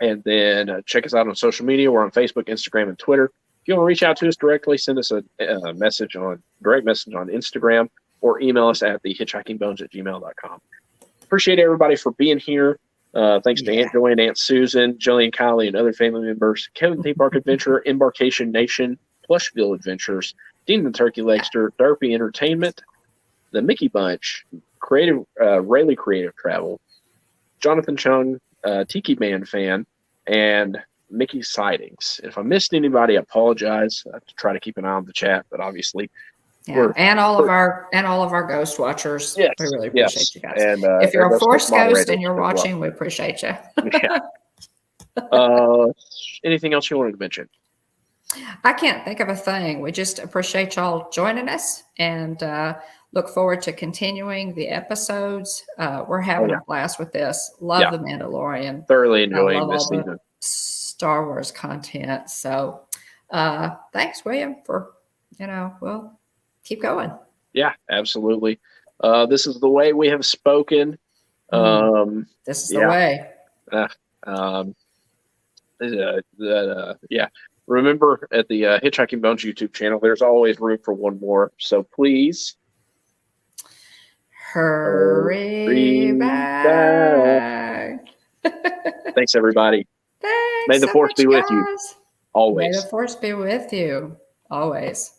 And then check us out on social media. We're on Facebook, Instagram, and Twitter. If you want to reach out to us directly, send us a direct message on Instagram, or email us at thehitchhikingbones@gmail.com. appreciate everybody for being here. Thanks to Aunt Joanne, Aunt Susan, Jillian, Kylie, and other family members. Kevin Theme Park Adventure, Embarkation Nation, Plushville Adventures, Dean the Turkey Legster, Derpy Entertainment, the Mickey Bunch, Rayleigh Creative Travel, Jonathan Chung, Tiki Band fan, and Mickey Sightings. If I missed anybody, I apologize. I have to try to keep an eye on the chat, but obviously, and all of our ghost watchers. Yes, we really appreciate you guys. And if you're a those Force ghost and moderators you're as well. watching, we appreciate you. Anything else you wanted to mention? I can't think of a thing. We just appreciate y'all joining us and look forward to continuing the episodes. We're having a blast with this. Love the Mandalorian. Thoroughly enjoying this all the season. Star Wars content. So thanks, William, for, we'll keep going. Yeah, absolutely. This is the way we have spoken. This is the way. Remember, at the Hitchhiking Bones YouTube channel, there's always room for one more. So please hurry back. Thanks, everybody. Thanks. May the Force be with you always. May the Force be with you always.